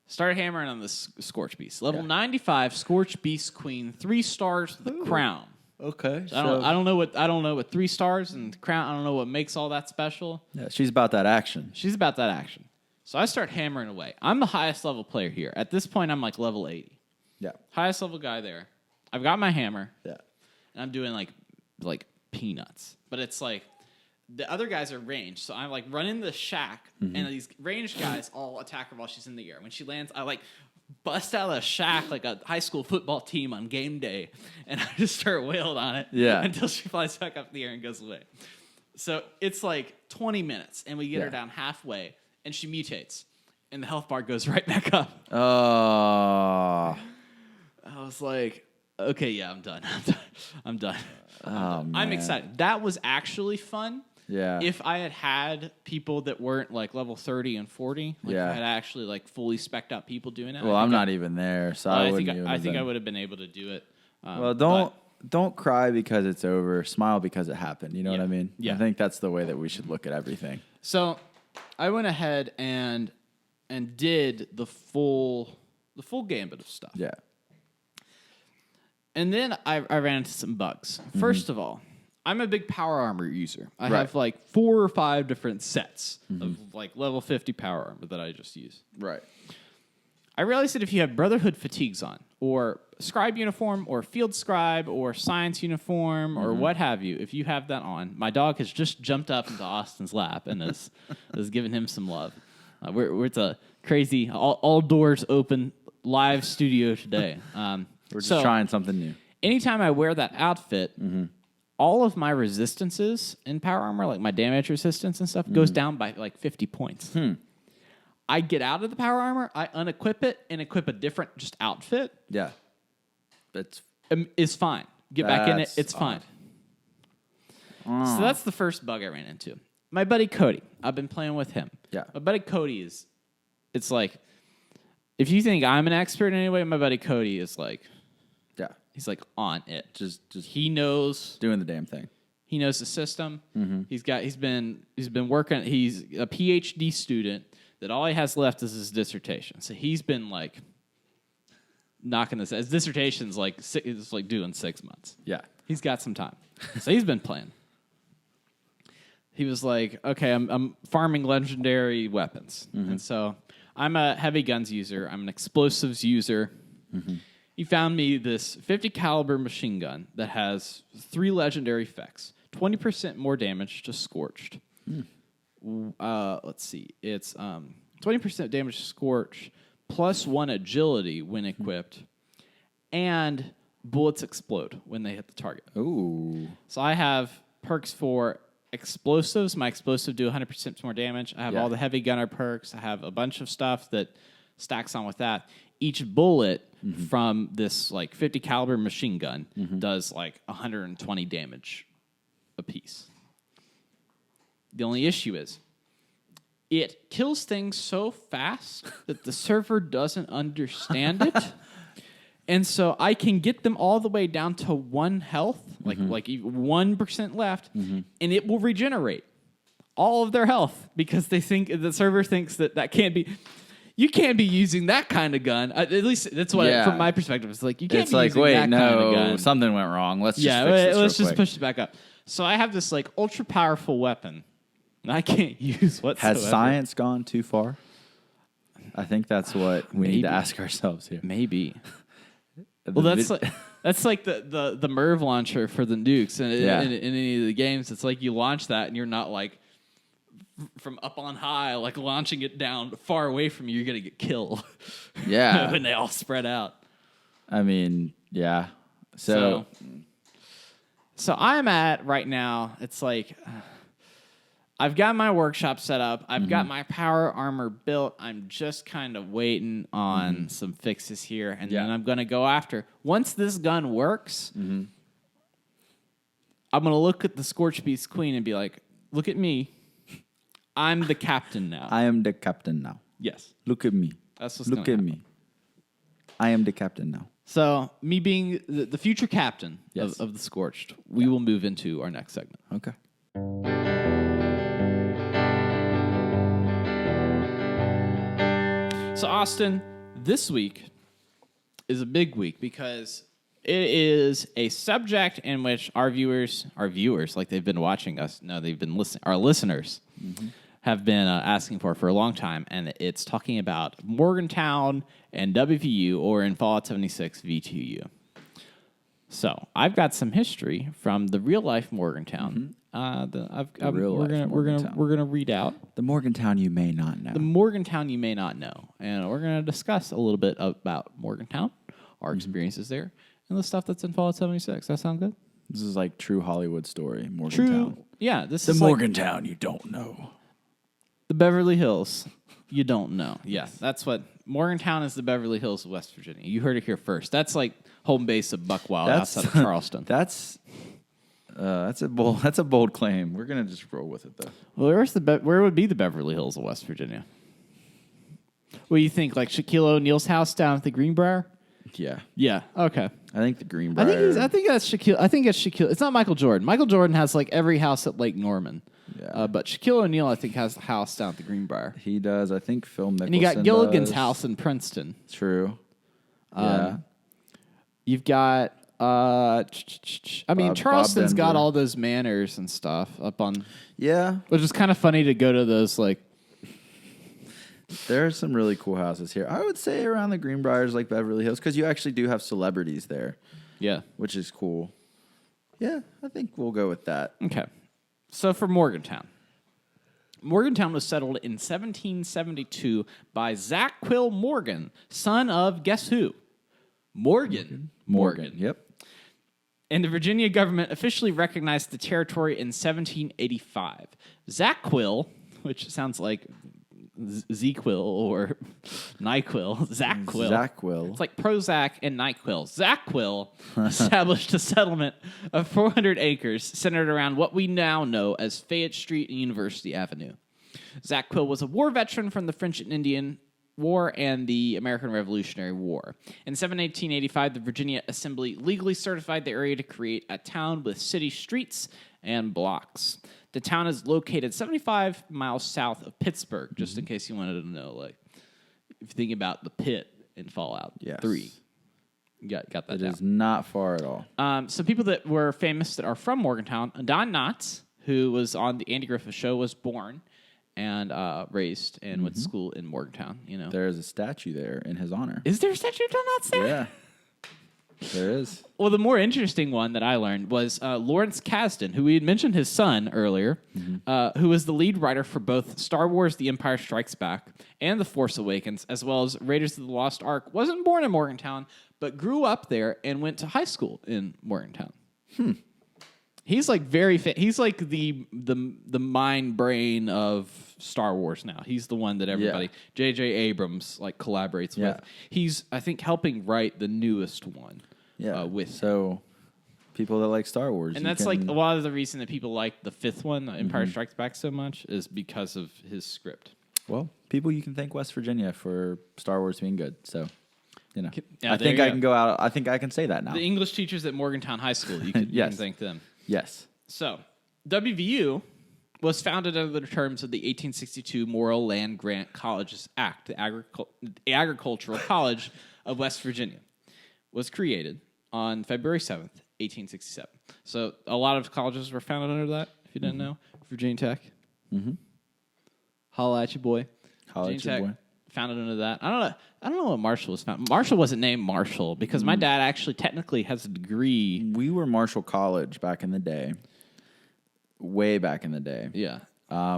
B: started hammering on this Scorch Beast. Level 95 Scorch Beast Queen, 3 stars with a crown.
C: Okay.
B: I don't know what 3 stars and crown. I don't know what makes all that special.
C: Yeah, she's about that action.
B: She's about that action. So I start hammering away. I'm the highest level player here. At this point, I'm like level 80.
C: Yeah.
B: Highest level guy there. I've got my hammer.
C: Yeah.
B: And I'm doing like peanuts. But it's like the other guys are ranged. So I'm like running the shack and these ranged guys all attack her while she's in the air. When she lands, I like bust out of the shack like a high school football team on game day. And I just start wailing on it until she flies back up in the air and goes away. So it's like 20 minutes and we get her down halfway and she mutates. And the health bar goes right back up.
C: Oh.
B: I was like, okay, yeah, I'm done. I'm done.
C: Oh, man.
B: I'm excited. That was actually fun.
C: Yeah.
B: If I had people that weren't like level 30 and 40, like if I had actually like fully spec'd out people doing it.
C: Well, I'm not even there, so I
B: think I would have been able to do it.
C: Well, don't cry because it's over. Smile because it happened. You know what I mean?
B: Yeah.
C: I think that's the way that we should look at everything.
B: So I went ahead and did the full gambit of stuff.
C: Yeah.
B: And then I ran into some bugs. First of all, I'm a big power armor user. I have like 4 or 5 different sets of like level 50 power armor that I just use.
C: Right.
B: I realized that if you have Brotherhood fatigues on, or scribe uniform, or field scribe, or science uniform, or what have you, if you have that on, my dog has just jumped up into Austin's lap and is giving him some love. It's a crazy, all doors open live studio today.
C: We're just trying something new.
B: Anytime I wear that outfit, all of my resistances in power armor, like my damage resistance and stuff, goes down by like 50 points. I get out of the power armor, I unequip it, and equip a different just outfit.
C: Yeah. That's
B: It's fine. Get back in it,
C: That's
B: it's fine.
C: odd.
B: So that's the first bug I ran into. My buddy Cody, I've been playing with him.
C: Yeah.
B: My buddy Cody it's like, if you think I'm an expert in any way, my buddy Cody is like, he's like on it.
C: just
B: He knows
C: doing the damn thing.
B: He knows the system. He's been working. He's a PhD student that all he has left is his dissertation. So he's been like knocking this. His dissertation's like it's like due in 6 months.
C: Yeah.
B: He's got some time. So he's been playing. He was like, okay, I'm farming legendary weapons, and so I'm a heavy guns user. I'm an explosives user. He found me this 50 caliber machine gun that has 3 legendary effects, 20% more damage to scorched. Let's see, it's 20% damage to scorch, plus 1 agility when equipped, and bullets explode when they hit the target.
C: Ooh.
B: So I have perks for explosives. My explosive do 100% more damage. I have all the heavy gunner perks. I have a bunch of stuff that stacks on with that. each bullet from this like 50 caliber machine gun does like 120 damage a piece. The only issue is it kills things so fast that the server doesn't understand it. And so I can get them all the way down to 1 health, like 1% left, and it will regenerate all of their health because they think the server thinks that can't be. You can't be using that kind of gun. At least that's what, from my perspective, it's like you can't. It's be like, using that kind of gun.
C: Something went wrong. Let's just
B: push it back up. So I have this like ultra powerful weapon that I can't use whatsoever.
C: Has science gone too far? I think that's what we need to ask ourselves here.
B: Maybe. Well, that's like the MIRV launcher for the nukes, and in any of the games, it's like you launch that, and you're not like from up on high, like launching it down far away from you. You're gonna get killed.
C: Yeah,
B: when they all spread out.
C: I mean, yeah. So
B: I'm at right now. It's like I've got my workshop set up. I've got my power armor built. I'm just kind of waiting on some fixes here, and then I'm going to go after. Once this gun works, I'm going to look at the Scorch Beast Queen and be like, look at me. I'm the captain now.
C: I am the captain now.
B: Yes.
C: Look at me.
B: That's what's
C: Look at me. I am the captain now.
B: So, me being the future captain of the Scorched, we will move into our next segment.
C: Okay.
B: So, Austin, this week is a big week because it is a subject in which our viewers, like they've been watching us, they've been listening, our listeners have been asking for a long time, and it's talking about Morgantown and WVU, or in Fallout 76, VTU. So, I've got some history from the real life Morgantown. We're gonna read out
C: the Morgantown you may not know.
B: The Morgantown you may not know, and we're gonna discuss a little bit about Morgantown, our experiences there, and the stuff that's in Fallout 76. That sound good?
C: This is like true Hollywood story. Morgantown.
B: True. Yeah, this
C: the
B: is
C: Morgantown you don't know.
B: The Beverly Hills you don't know. Yes, that's what Morgantown is. The Beverly Hills of West Virginia. You heard it here first. That's like home base of Buck Wild outside of Charleston.
C: That's a bold claim. We're gonna just roll with it though.
B: Well, where would be the Beverly Hills of West Virginia? What do you think? Like Shaquille O'Neal's house down at the Greenbrier?
C: Yeah.
B: Yeah. Okay.
C: I think the Greenbrier.
B: I think that's Shaquille. I think it's Shaquille. It's not Michael Jordan. Michael Jordan has like every house at Lake Norman. Yeah. But Shaquille O'Neal, I think, has the house down at the Greenbrier.
C: He does. I think Phil Mickelson.
B: And you got Gilligan's house in Princeton.
C: True. Yeah.
B: You've got. Charleston's got all those manors and stuff up on.
C: Yeah.
B: Which is kind of funny to go to those like.
C: There are some really cool houses here. I would say around the Greenbriers, like Beverly Hills, because you actually do have celebrities there. Yeah. Which is cool. Yeah, I think we'll go with that.
B: Okay. So for Morgantown. Morgantown was settled in 1772 by Zach Quill Morgan, son of guess who? Morgan.
C: Yep.
B: And the Virginia government officially recognized the territory in 1785. Zach Quill, which sounds like Z-Quill or NyQuil. Zach Quill. It's like Prozac and NyQuil. Zach Quill established a settlement of 400 acres centered around what we now know as Fayette Street and University Avenue. Zach Quill was a war veteran from the French and Indian War and the American Revolutionary War. In 1885, the Virginia Assembly legally certified the area to create a town with city streets and blocks. The town is located 75 miles south of Pittsburgh, just in case you wanted to know, like, if you think about the pit in Fallout 3. You got that down.
C: It is not far at all.
B: Some people that were famous that are from Morgantown, Don Knotts, who was on the Andy Griffith Show, was born and raised and went to school in Morgantown. You know,
C: there is a statue there in his honor.
B: Is there a statue of Don Knotts there?
C: Yeah. There is.
B: Well, the more interesting one that I learned was Lawrence Kasdan, who we had mentioned his son earlier, who was the lead writer for both Star Wars The Empire Strikes Back and The Force Awakens, as well as Raiders of the Lost Ark. Wasn't born in Morgantown, but grew up there and went to high school in Morgantown. He's like he's like the mind brain of Star Wars now. He's the one that everybody J.J. Abrams like collaborates with. He's I think helping write the newest one.
C: Yeah.
B: With
C: so people that like Star Wars,
B: and that's like a lot of the reason that people like the fifth one, Empire Strikes Back, so much is because of his script.
C: Well, people you can thank West Virginia for Star Wars being good. So. You know,
B: Yeah,
C: I think I can go out. I think I can say that now.
B: The English teachers at Morgantown High School, you can thank them.
C: Yes.
B: So, WVU was founded under the terms of the 1862 Morrill Land Grant Colleges Act. The Agricultural College of West Virginia was created on February 7th, 1867. So, a lot of colleges were founded under that, if you didn't know. Virginia Tech. Mm-hmm. Holla at you, boy.
C: Holla at you, boy.
B: Founded under that. I don't know what Marshall was founded. Marshall wasn't named Marshall because my dad actually technically has a degree.
C: We were Marshall College back in the day. Way back in the day.
B: Yeah.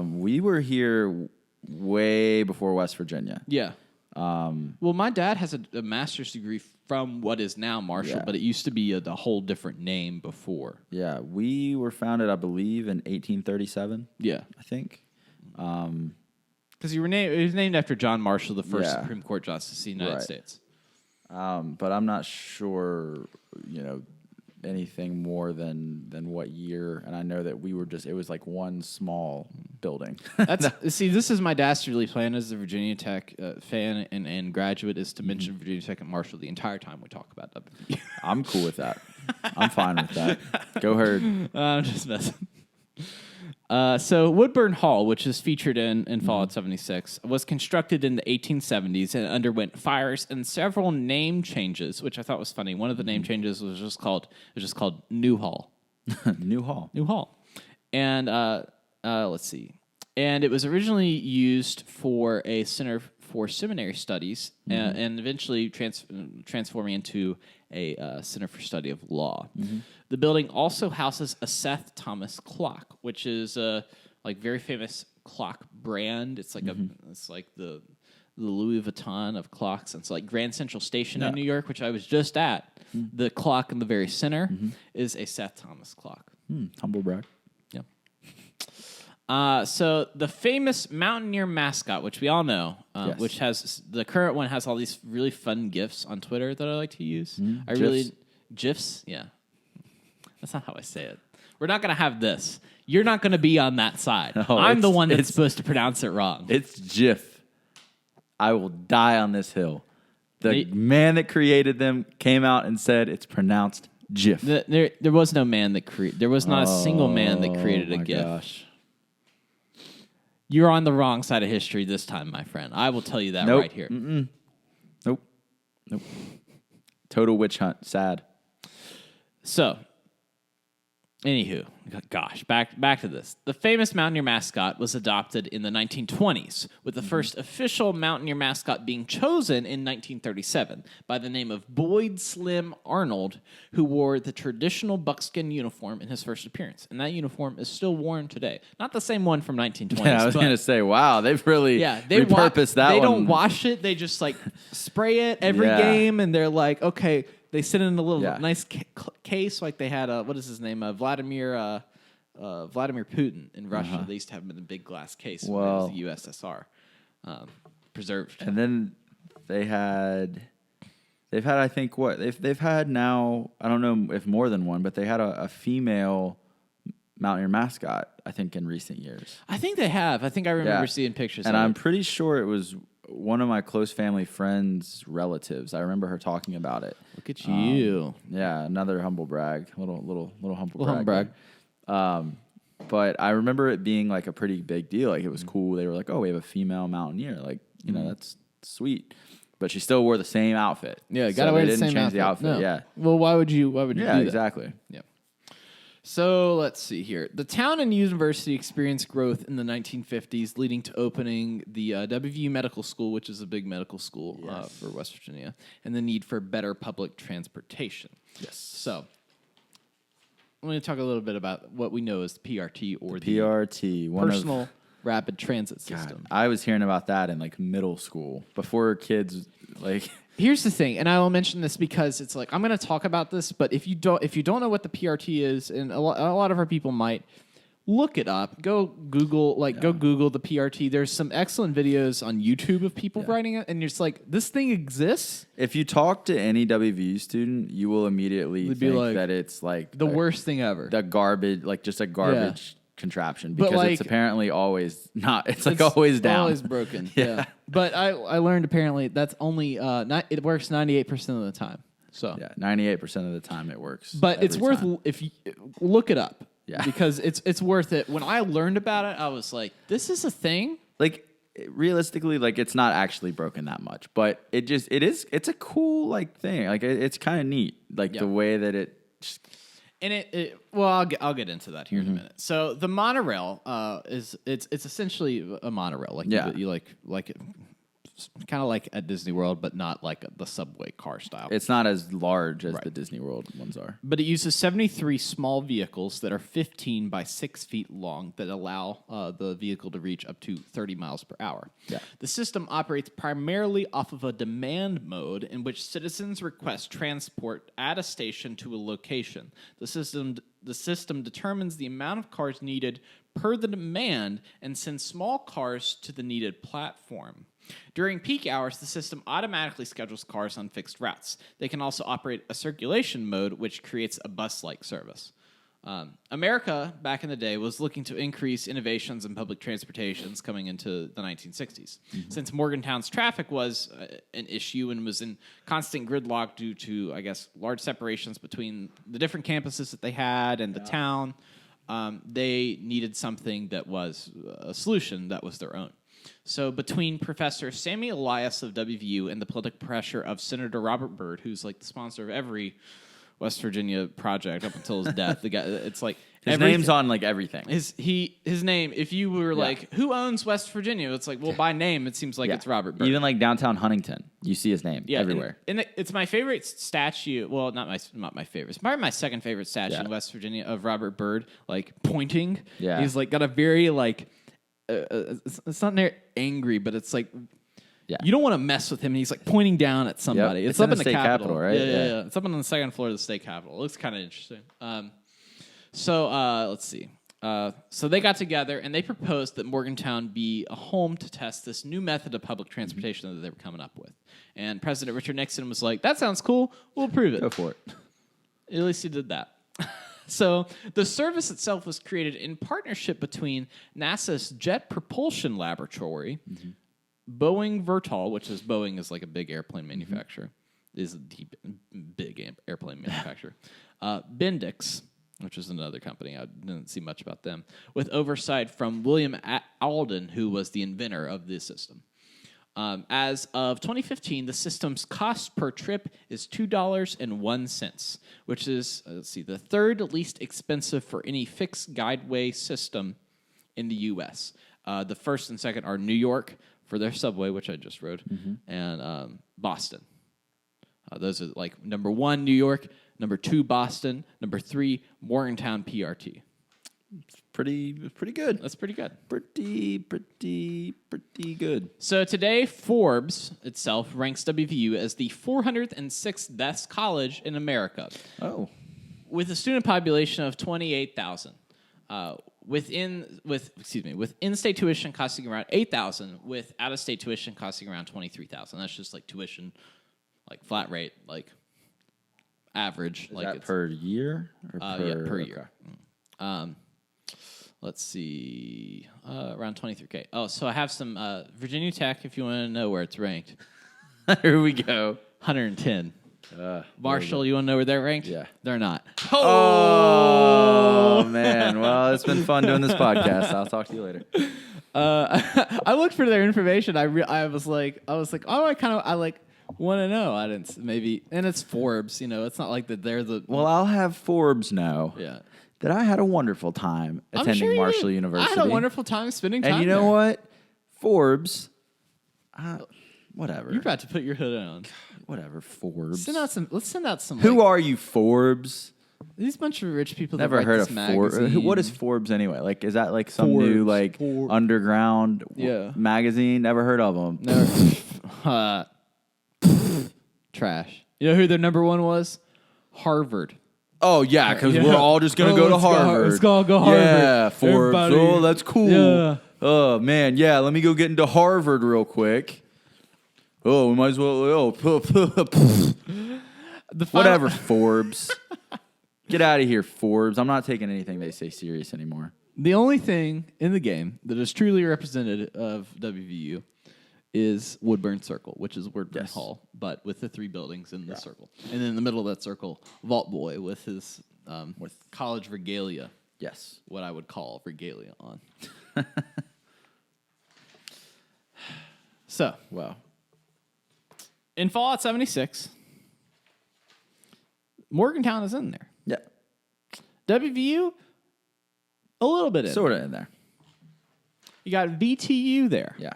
C: We were here way before West Virginia.
B: Yeah. Well, my dad has a master's degree from what is now Marshall, but it used to be a whole different name before.
C: Yeah. We were founded, I believe, in 1837.
B: Yeah.
C: I think.
B: Because it was named after John Marshall, the first Supreme Court Justice of the United States.
C: But I'm not sure, anything more than what year. And I know that it was like one small building.
B: See, this is my dastardly plan as a Virginia Tech fan and graduate is to mention Virginia Tech and Marshall the entire time we talk about WVU.
C: I'm cool with that. I'm fine with that. Go Herd.
B: I'm just messing. So Woodburn Hall, which is featured in Fallout 76, was constructed in the 1870s and underwent fires and several name changes, which I thought was funny. One of the name changes was just called New Hall.
C: New Hall.
B: New Hall. And let's see. And it was originally used for a center for seminary studies and eventually transforming into a center for study of law. The building also houses a Seth Thomas clock, which is a very famous clock brand. It's like the Louis Vuitton of clocks. It's like Grand Central Station in New York, which I was just at. The clock in the very center is a Seth Thomas clock.
C: Humble brag.
B: So the famous Mountaineer mascot, which we all know, which has the current one has all these really fun GIFs on Twitter that I like to use. GIFs? Yeah. That's not how I say it. We're not going to have this. You're not going to be on that side.
C: No,
B: I'm the one that's supposed to pronounce it wrong.
C: It's GIF. I will die on this hill. The man that created them came out and said it's pronounced GIF.
B: There was no man that there was not a single man that created a GIF.
C: Gosh.
B: You're on the wrong side of history this time, my friend. I will tell you that right here.
C: Nope. Total witch hunt. Sad.
B: So, anywho, gosh, back to this. The famous Mountaineer mascot was adopted in the 1920s, with the first official Mountaineer mascot being chosen in 1937 by the name of Boyd Slim Arnold, who wore the traditional buckskin uniform in his first appearance. And that uniform is still worn today. Not the same one from 1920s.
C: Yeah, I was going to say, wow, they've really repurposed that
B: one. They
C: one.
B: don't wash it. They just spray it every game, and they're like, okay, they sit in a little nice case, like they had what is his name, Vladimir Putin in Russia. They used to have him in a big glass case when it was the USSR, preserved.
C: And then they've had I think they've had now, I don't know if more than one, but they had a female Mountaineer mascot, I think, in recent years.
B: I think they have. I think I remember seeing pictures
C: and
B: of
C: I'm
B: it.
C: pretty sure it was one of my close family friends' relatives. I remember her talking about it.
B: Look at you.
C: Yeah, another humble brag. Little humble
B: Humble brag.
C: But I remember it being like a pretty big deal. Like, it was cool. They were like, oh, we have a female Mountaineer. Like, that's sweet. But she still wore the same outfit.
B: Yeah, you gotta wear the same
C: change
B: outfit.
C: the outfit.
B: No.
C: Yeah.
B: Well, why would you do that?
C: Exactly.
B: Yeah. So let's see here. The town and university experienced growth in the 1950s, leading to opening the WVU Medical School, which is a big medical school for West Virginia, and the need for better public transportation.
C: Yes.
B: So I'm going to talk a little bit about what we know as the PRT, or the
C: PRT,
B: Personal Rapid Transit System.
C: I was hearing about that in like middle school before kids Like,
B: here's the thing, and I will mention this because it's like I'm going to talk about this, but if you don't know what the PRT is, and a lot of our people might, look it up. Go Google the PRT. There's some excellent videos on YouTube of people writing it, and you're just like, this thing exists.
C: if you talk to any WVU student, you will immediately think
B: like,
C: that it's like
B: the worst thing ever.
C: the garbage, like just a garbage contraption,
B: But,
C: because
B: like,
C: it's apparently always not. It's like always down,
B: always broken. Yeah. But I learned apparently that's only it works 98% of the time. So
C: 98% of the time it works.
B: but it's
C: every
B: worth
C: time.
B: if you look it up.
C: Yeah.
B: Because it's worth it. When I learned about it, I was like, this is a thing.
C: Like, realistically, like, it's not actually broken that much, but it's a cool, like, thing. Like, it's kind of neat, like the way that it just.
B: And well, I'll get into that here in a minute. So the monorail it's essentially a monorail, like you like it, kind of like at Disney World, but not like the subway car style.
C: It's not as large as the Disney World ones are.
B: But it uses 73 small vehicles that are 15 by 6 feet long that allow the vehicle to reach up to 30 miles per hour.
C: Yeah.
B: The system operates primarily off of a demand mode in which citizens request transport at a station to a location. The system determines the amount of cars needed per the demand and sends small cars to the needed platform. During peak hours, the system automatically schedules cars on fixed routes. They can also operate a circulation mode, which creates a bus-like service. America, back in the day, was looking to increase innovations in public transportations coming into the 1960s. Since Morgantown's traffic was an issue and was in constant gridlock due to, I guess, large separations between the different campuses that they had and the town, they needed something that was a solution that was their own. So between Professor Sammy Elias of WVU and the political pressure of Senator Robert Byrd, who's like the sponsor of every West Virginia project up until his death, the guy, it's like
C: His name's on like everything.
B: His name. If you were like, who owns West Virginia? It's like, well, by name, it seems like it's Robert Byrd.
C: Even like downtown Huntington, you see his name everywhere.
B: And it's my favorite statue. Well, not my favorite. It's probably my second favorite statue in West Virginia of Robert Byrd, like pointing.
C: Yeah,
B: he's like got a very like. It's not near angry, but it's like you don't want to mess with him. And he's like pointing down at somebody.
C: Yep.
B: It's up in the
C: state
B: Capitol,
C: right?
B: Yeah. It's up on the second floor of the state Capitol. It looks kind of interesting. Let's see. So they got together and they proposed that Morgantown be a home to test this new method of public transportation that they were coming up with. And President Richard Nixon was like, "That sounds cool. We'll approve it."
C: Go for it.
B: At least he did that. So the service itself was created in partnership between NASA's Jet Propulsion Laboratory, Boeing Vertol, which is Boeing is like a big airplane manufacturer, is a big airplane manufacturer, Bendix, which is another company. I didn't see much about them, with oversight from William Alden, who was the inventor of this system. As of 2015, the system's cost per trip is $2.01, which is, the third least expensive for any fixed guideway system in the U.S. The first and second are New York for their subway, which I just rode, and Boston. Those are like number 1, New York, number 2, Boston, number 3, Morgantown PRT.
C: Pretty good.
B: That's pretty good.
C: Pretty good.
B: So today, Forbes itself ranks WVU as the 406th best college in America.
C: Oh.
B: With a student population of 28,000. With in-state tuition costing around $8,000, with out-of-state tuition costing around $23,000. That's just like tuition, like flat rate, like average.
C: Is
B: like
C: that per year? Or
B: per year. Let's see, around 23K. Oh, so I have some Virginia Tech, if you want to know where it's ranked.
C: Here we go.
B: 110. Marshall, you want to know where they're ranked?
C: Yeah.
B: They're not.
C: Oh, man. Well, it's been fun doing this podcast. I'll talk to you later.
B: I looked for their information. I was like, oh, I want to know. I didn't maybe, and it's Forbes. It's not like that they're the.
C: Well, I'll have Forbes know.
B: Yeah.
C: That I had a wonderful time attending Marshall University.
B: I had a wonderful time spending time
C: there. And you know what? Forbes, whatever.
B: You're about to put your hood on.
C: Whatever, Forbes.
B: Let's send out some.
C: Who are you, Forbes?
B: These bunch of rich people.
C: Never heard of Forbes. What is Forbes anyway? Like, is that like some new underground magazine? Never heard of them.
B: Never. trash. You know who their number one was? Harvard.
C: Oh, yeah, because we're all just going to go to Harvard.
B: Let's all go Harvard.
C: Yeah, Forbes.
B: Everybody.
C: Oh, that's cool.
B: Yeah.
C: Oh, man, yeah, let me go get into Harvard real quick. Oh, we might as well. Whatever, Forbes. Get out of here, Forbes. I'm not taking anything they say serious anymore.
B: The only thing in the game that is truly representative of WVU is Woodburn Circle, which is Woodburn Hall, but with the 3 buildings in the circle. And in the middle of that circle, Vault Boy with his with college regalia.
C: Yes.
B: What I would call regalia on. So,
C: Wow.
B: in Fallout 76, Morgantown is in there.
C: Yeah.
B: WVU, a little bit in.
C: Sort of in there.
B: You got VTU there.
C: Yeah.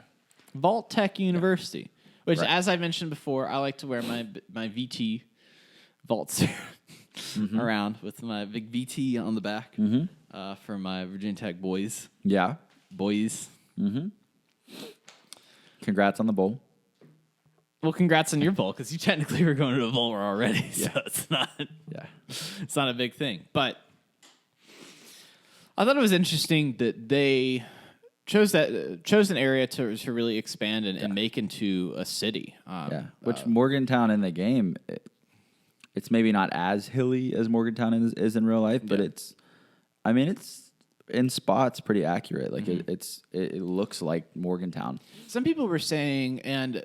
B: Vault Tech University, which,
C: Right.
B: as I mentioned before, I like to wear my VT vaults around with my big VT on the back for my Virginia Tech boys.
C: Yeah.
B: Boys.
C: Congrats on the bowl.
B: Well, congrats on your bowl, because you technically were going to a bowl already, so it's not a big thing. But I thought it was interesting that they chose an area to really expand and make into a city.
C: Which Morgantown in the game, it's maybe not as hilly as Morgantown is in real life, but it's in spots pretty accurate. Like it looks like Morgantown.
B: Some people were saying, and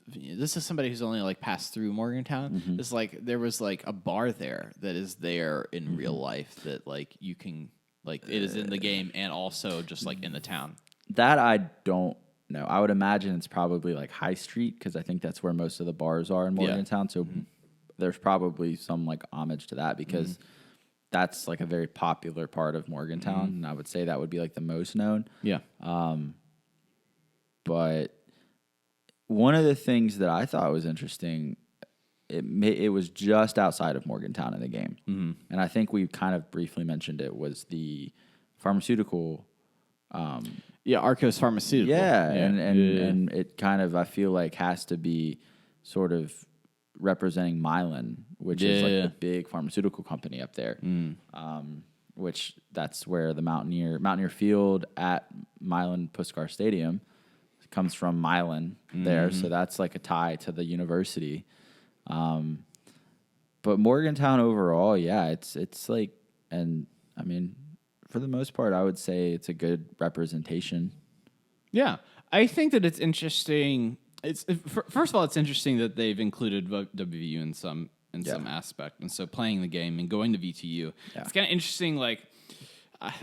B: this is somebody who's only like passed through Morgantown. It's like there was like a bar there that is there in real life that like you can like it is in the game and also just like in the town.
C: That I don't know. I would imagine it's probably like High Street because I think that's where most of the bars are in Morgantown. So there's probably some like homage to that because that's like a very popular part of Morgantown, and I would say that would be like the most known.
B: Yeah.
C: But one of the things that I thought was interesting, it was just outside of Morgantown in the game, and I think we kind of briefly mentioned it was the pharmaceutical.
B: Arcos Pharmaceutical.
C: And it kind of I feel like has to be sort of representing Milan, which is like the big pharmaceutical company up there. Which that's where the Mountaineer Field at Milan Puskar Stadium comes from Milan there, so that's like a tie to the university. But Morgantown overall, it's like, and I mean, for the most part, I would say it's a good representation.
B: Yeah, I think that it's interesting. First of all, it's interesting that they've included WVU in some aspect, and so playing the game and going to VTU, it's kind of interesting. Like,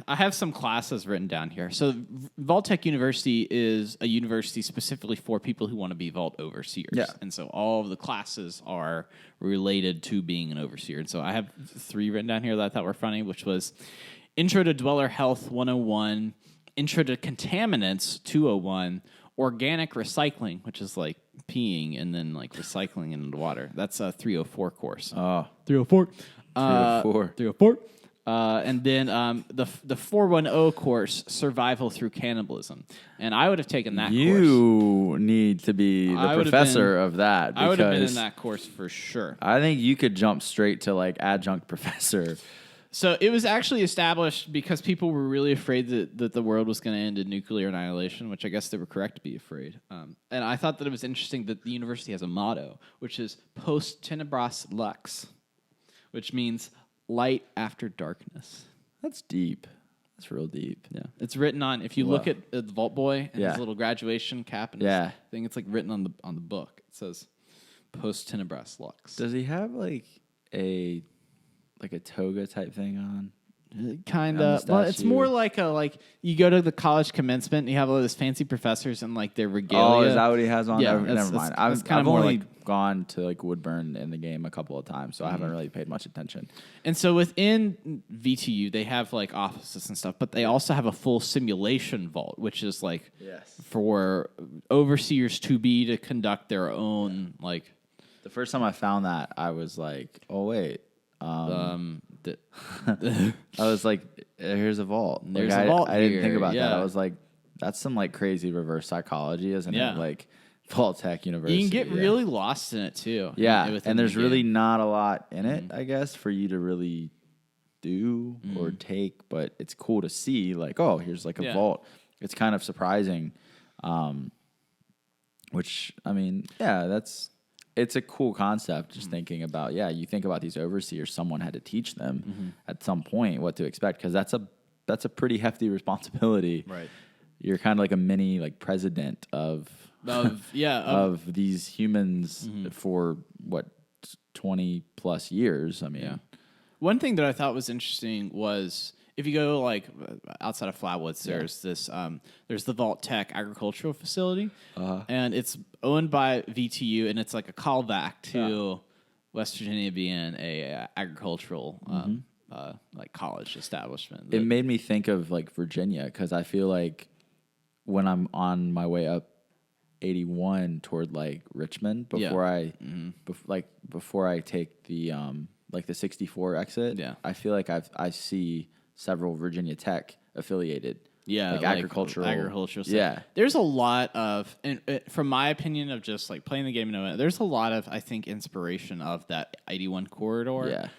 B: I have some classes written down here. So, Vault Tech University is a university specifically for people who want to be Vault overseers, and so all of the classes are related to being an overseer. And so, I have 3 written down here that I thought were funny, which was Intro to Dweller Health 101, Intro to Contaminants 201. Organic recycling, which is like peeing and then like recycling into water. That's a 304 course. 304. 304. And then the 410 course, Survival Through Cannibalism. And I would have taken that course.
C: You need to be the professor of that.
B: I would have been in that course for sure.
C: I think you could jump straight to like adjunct professor.
B: So it was actually established because people were really afraid that the world was going to end in nuclear annihilation, which I guess they were correct to be afraid. And I thought that it was interesting that the university has a motto, which is Post Tenebras Lux, which means light after darkness.
C: That's deep. That's real deep.
B: Yeah. It's written on, if you look at the Vault Boy and his little graduation cap and his thing, it's like written on the book. It says Post Tenebras Lux.
C: Does he have like a toga type thing on?
B: Kind of. Well, it's more like you go to the college commencement and you have all those fancy professors and like their regalia.
C: Oh, is that what he has on?
B: Yeah,
C: never mind. I've
B: more
C: only
B: like
C: gone to like Woodburn in the game a couple of times, so I haven't really paid much attention.
B: And so within VTU, they have like offices and stuff, but they also have a full simulation vault, which is like for overseers to be to conduct their own like.
C: The first time I found that, I was like, oh wait. I was like, here's a vault.
B: There's
C: like,
B: a vault
C: I didn't think about
B: here,
C: that. I was like, that's some like crazy reverse psychology, isn't it? Like Vault Tech University.
B: You can get really lost in it too.
C: Yeah,
B: within
C: and there's
B: the
C: really
B: game.
C: not a lot in it, I guess, for you to really do or take. But it's cool to see, like, oh, here's like a vault. It's kind of surprising, which, I mean, yeah, it's a cool concept. Just thinking about, you think about these overseers. Someone had to teach them at some point what to expect, because that's a pretty hefty responsibility.
B: Right.
C: You're kind of like a mini like president of these humans for what 20 plus years. I mean,
B: one thing that I thought was interesting was if you go like outside of Flatwoods, there's this there's the Vault Tech agricultural facility, and it's owned by VTU, and it's like a callback to West Virginia being a agricultural like college establishment.
C: It made me think of like Virginia, because I feel like when I'm on my way up 81 toward like Richmond before I take the like the 64 exit, I feel like I see several Virginia Tech affiliated, like agricultural
B: stuff.
C: Yeah,
B: there's a lot of, and from my opinion of just like playing the game and knowing it, there's a lot of, I think, inspiration of that 81 corridor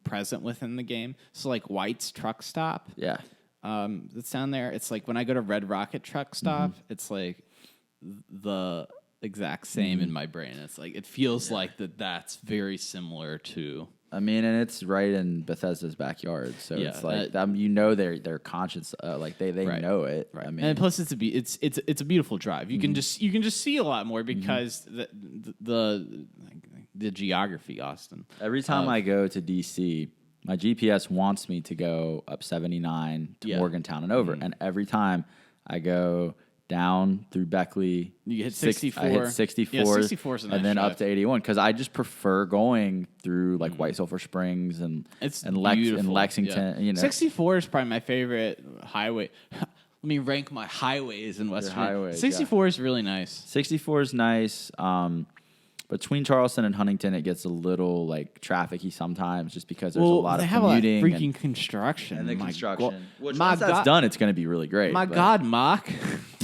B: present within the game. So like White's truck stop, that's down there. It's like when I go to Red Rocket truck stop, it's like the exact same in my brain. It's like it feels like that's very similar to.
C: I mean, and it's right in Bethesda's backyard, so it's like they're conscious, like they know it.
B: Right.
C: I mean,
B: and plus it's a beautiful drive. You can just see a lot more because the geography, Austin.
C: Every time I go to DC, my GPS wants me to go up 79 to Morgantown and over, and every time I go down through Beckley,
B: you hit 64.
C: I hit 64,
B: yeah, 64 is a nice
C: and then
B: drive.
C: up to 81, because I just prefer going through like White Sulphur Springs and Lexington.
B: Yeah. 64 is probably my favorite highway. Let me rank my highways in West Virginia.
C: Highways,
B: 64 is really nice.
C: 64 is nice. Between Charleston and Huntington, it gets a little like trafficy sometimes, just because there's a lot of commuting.
B: Have a freaking construction.
C: And the
B: My
C: construction. Which
B: my
C: once that's done, it's going to be really great.
B: My God, Mock.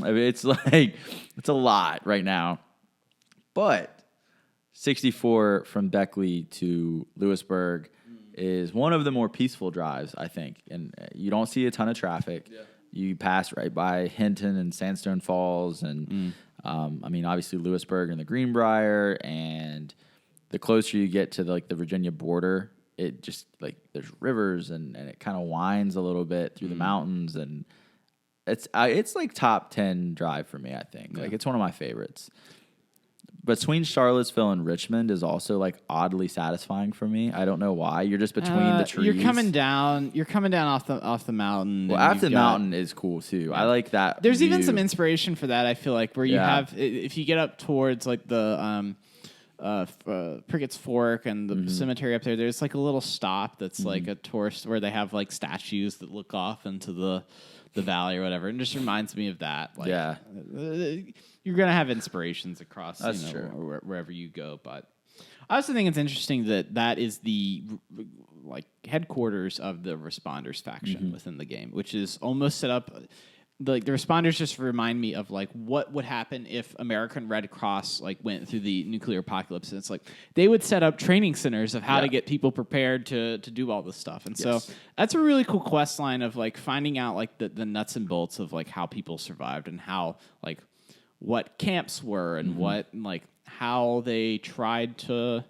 C: I mean, it's like, it's a lot right now. But 64 from Beckley to Lewisburg is one of the more peaceful drives, I think. And you don't see a ton of traffic. Yeah. You pass right by Hinton and Sandstone Falls, and I mean, obviously Lewisburg and the Greenbrier, and the closer you get to the Virginia border, it just like there's rivers and it kind of winds a little bit through the mountains, and it's like top 10 drive for me, I think. Like it's one of my favorites. Between Charlottesville and Richmond is also like oddly satisfying for me. I don't know why. You're just between the trees.
B: You're coming down off the mountain.
C: Well, after the mountain is cool too. I like that.
B: There's even
C: view.
B: some inspiration for that. I feel like where you have, if you get up towards like the Prickett's Fork and the cemetery up there, there's like a little stop that's like a tourist where they have like statues that look off into the valley or whatever. And it just reminds me of that. Like, you're going to have inspirations across wherever you go. But I also think it's interesting that is the like headquarters of the Responders faction within the game, which is almost set up. Like the Responders just remind me of like what would happen if American Red Cross like went through the nuclear apocalypse, and it's like they would set up training centers of how to get people prepared to do all this stuff. And so that's a really cool quest line of like finding out like the nuts and bolts of like how people survived and how like what camps were and what like how they tried to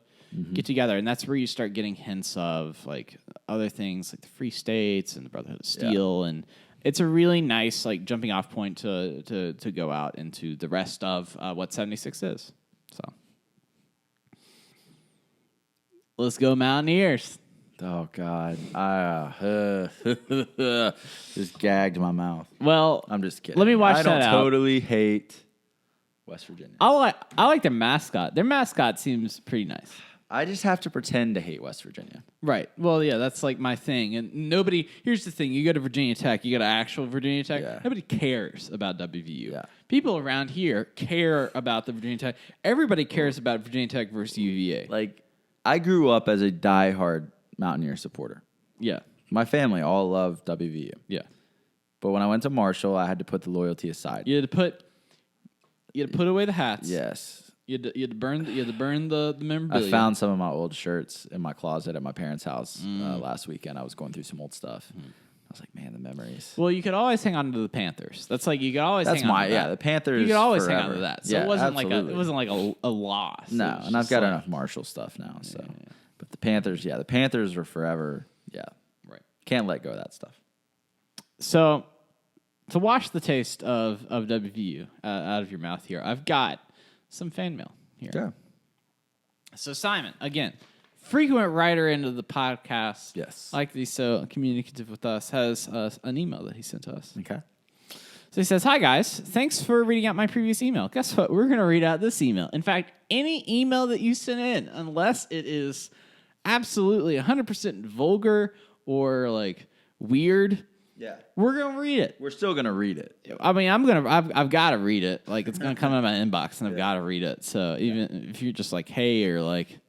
B: get together. And that's where you start getting hints of like other things like the Free States and the Brotherhood of Steel, and it's a really nice like jumping off point to go out into the rest of what 76 is. So let's go Mountaineers.
C: Oh God! Just gagged my mouth.
B: Well,
C: I'm just kidding.
B: Let me watch that out.
C: I don't totally hate West Virginia.
B: I like their mascot. Their mascot seems pretty nice.
C: I just have to pretend to hate West Virginia.
B: Right. Well, yeah, that's like my thing. And nobody, here's the thing. You go to Virginia Tech, you go to actual Virginia Tech, nobody cares about WVU. Yeah. People around here care about the Virginia Tech. Everybody cares about Virginia Tech versus UVA.
C: Like, I grew up as a diehard Mountaineer supporter.
B: Yeah.
C: My family all loved WVU.
B: Yeah.
C: But when I went to Marshall, I had to put the loyalty aside.
B: You had to put You had to put away the hats.
C: Yes.
B: You had to burn the memorabilia.
C: I found some of my old shirts in my closet at my parents' house last weekend. I was going through some old stuff. I was like, man, the memories.
B: Well, you could always hang on to the Panthers. That's like you could always hang on to that.
C: The Panthers.
B: You could always
C: forever.
B: hang on to that. So
C: yeah,
B: it wasn't
C: absolutely.
B: like a loss.
C: No, and I've got enough Marshall stuff now. So, but the Panthers are forever. Yeah,
B: right.
C: Can't let go of that stuff.
B: So, to wash the taste of WVU out of your mouth here, I've got some fan mail here.
C: Yeah.
B: So Simon, again, frequent writer into the podcast.
C: Yes.
B: Like that he's so communicative with us, has an email that he sent to us.
C: Okay.
B: So he says, "Hi guys, thanks for reading out my previous email. Guess what? We're going to read out this email. In fact, any email that you send in, unless it is absolutely 100% vulgar or like weird,
C: Yeah.
B: we're going to read it.
C: We're still gonna read it.
B: I mean, I've got to read it. Like it's going to come in my inbox, and I've got to read it. So even if you're just like, hey, or like,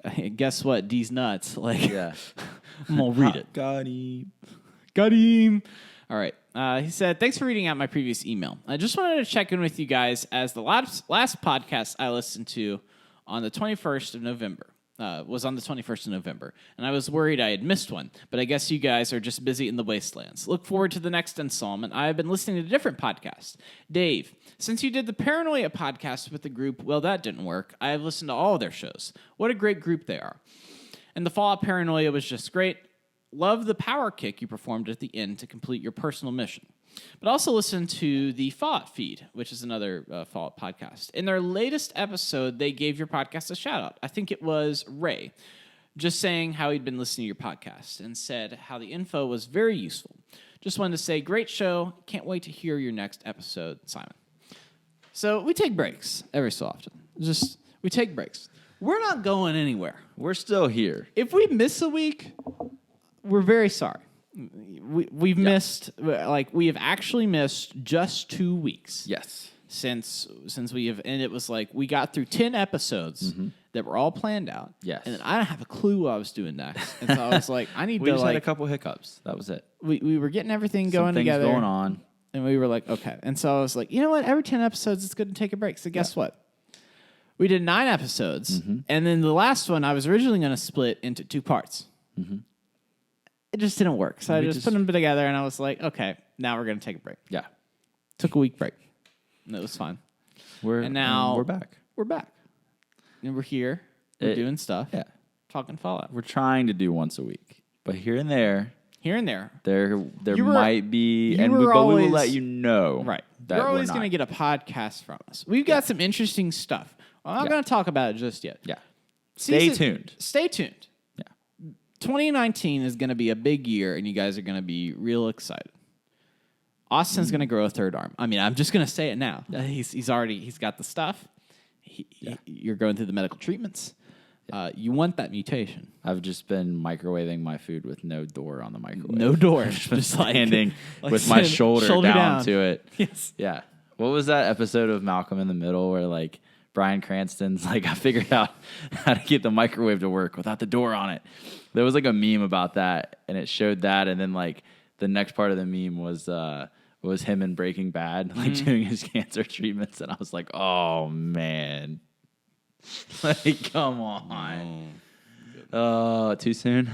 B: hey, guess what? D's nuts. Like,
C: Yeah.
B: I'm gonna read it.
C: Got him.
B: Got him. All right. He said, thanks for reading out my previous email. I just wanted to check in with you guys as the last podcast I listened to on the 21st of November. Was on the 21st of November, and I was worried I had missed one, but I guess you guys are just busy in the wastelands. Look forward to the next installment. I have been listening to different podcasts. Dave, since you did the Paranoia podcast with the group, well, that didn't work. I have listened to all of their shows. What a great group they are. And the Fallout Paranoia was just great. Love the power kick you performed at the end to complete your personal mission. But also listen to the Fallout feed, which is another Fallout podcast. In their latest episode, they gave your podcast a shout out. I think it was Ray, just saying how he'd been listening to your podcast and said how the info was very useful. Just wanted to say, great show. Can't wait to hear your next episode, Simon. So we take breaks every so often. We take breaks. We're not going anywhere.
C: We're still here.
B: If we miss a week, we're very sorry. We've missed, like, we have actually missed just 2 weeks.
C: Yes.
B: Since we have, and it was like we got through 10 episodes that were all planned out.
C: Yes.
B: And then I didn't have a clue what I was doing next. And so I was like, I need
C: We
B: to,
C: just
B: like,
C: had a couple hiccups. That was it.
B: we were getting everything
C: Some
B: going
C: things
B: together.
C: going on.
B: And we were like, okay. And so I was like, you know what? Every 10 episodes, it's good to take a break. So guess what? We did 9 episodes. And then the last one, I was originally going to split into 2 parts. It just didn't work. So I just put them together, and I was like, okay, now we're going to take a break.
C: Yeah.
B: Took a week break. And it was fine. And now
C: we're back.
B: We're back. And we're here. We're doing stuff.
C: Yeah.
B: Talking Fallout.
C: We're trying to do once a week. But here and there,
B: Here and there.
C: there
B: You were-
C: might be,
B: you
C: and
B: were
C: but we will
B: always-
C: let you know.
B: Right.
C: That
B: You're always
C: we're
B: going to
C: not.
B: get a podcast from us. We've got some interesting stuff. I'm not going to talk about it just yet.
C: Yeah. Stay tuned.
B: Stay tuned.
C: Yeah.
B: 2019 is going to be a big year, and you guys are going to be real excited. Austin's going to grow a 3rd arm. I mean, I'm just going to say it now. He's got the stuff. You're going through the medical treatments. You want that mutation.
C: I've just been microwaving my food with no door on the microwave.
B: No door.
C: Just standing
B: like
C: with my
B: shoulder
C: shoulder down
B: down.
C: to it.
B: Yes.
C: Yeah. What was that episode of Malcolm in the Middle where like Bryan Cranston's like, I figured out how to get the microwave to work without the door on it. There was like a meme about that, and it showed that, and then like the next part of the meme was him in Breaking Bad, like doing his cancer treatments, and I was like, oh man. Like, come on. Too soon?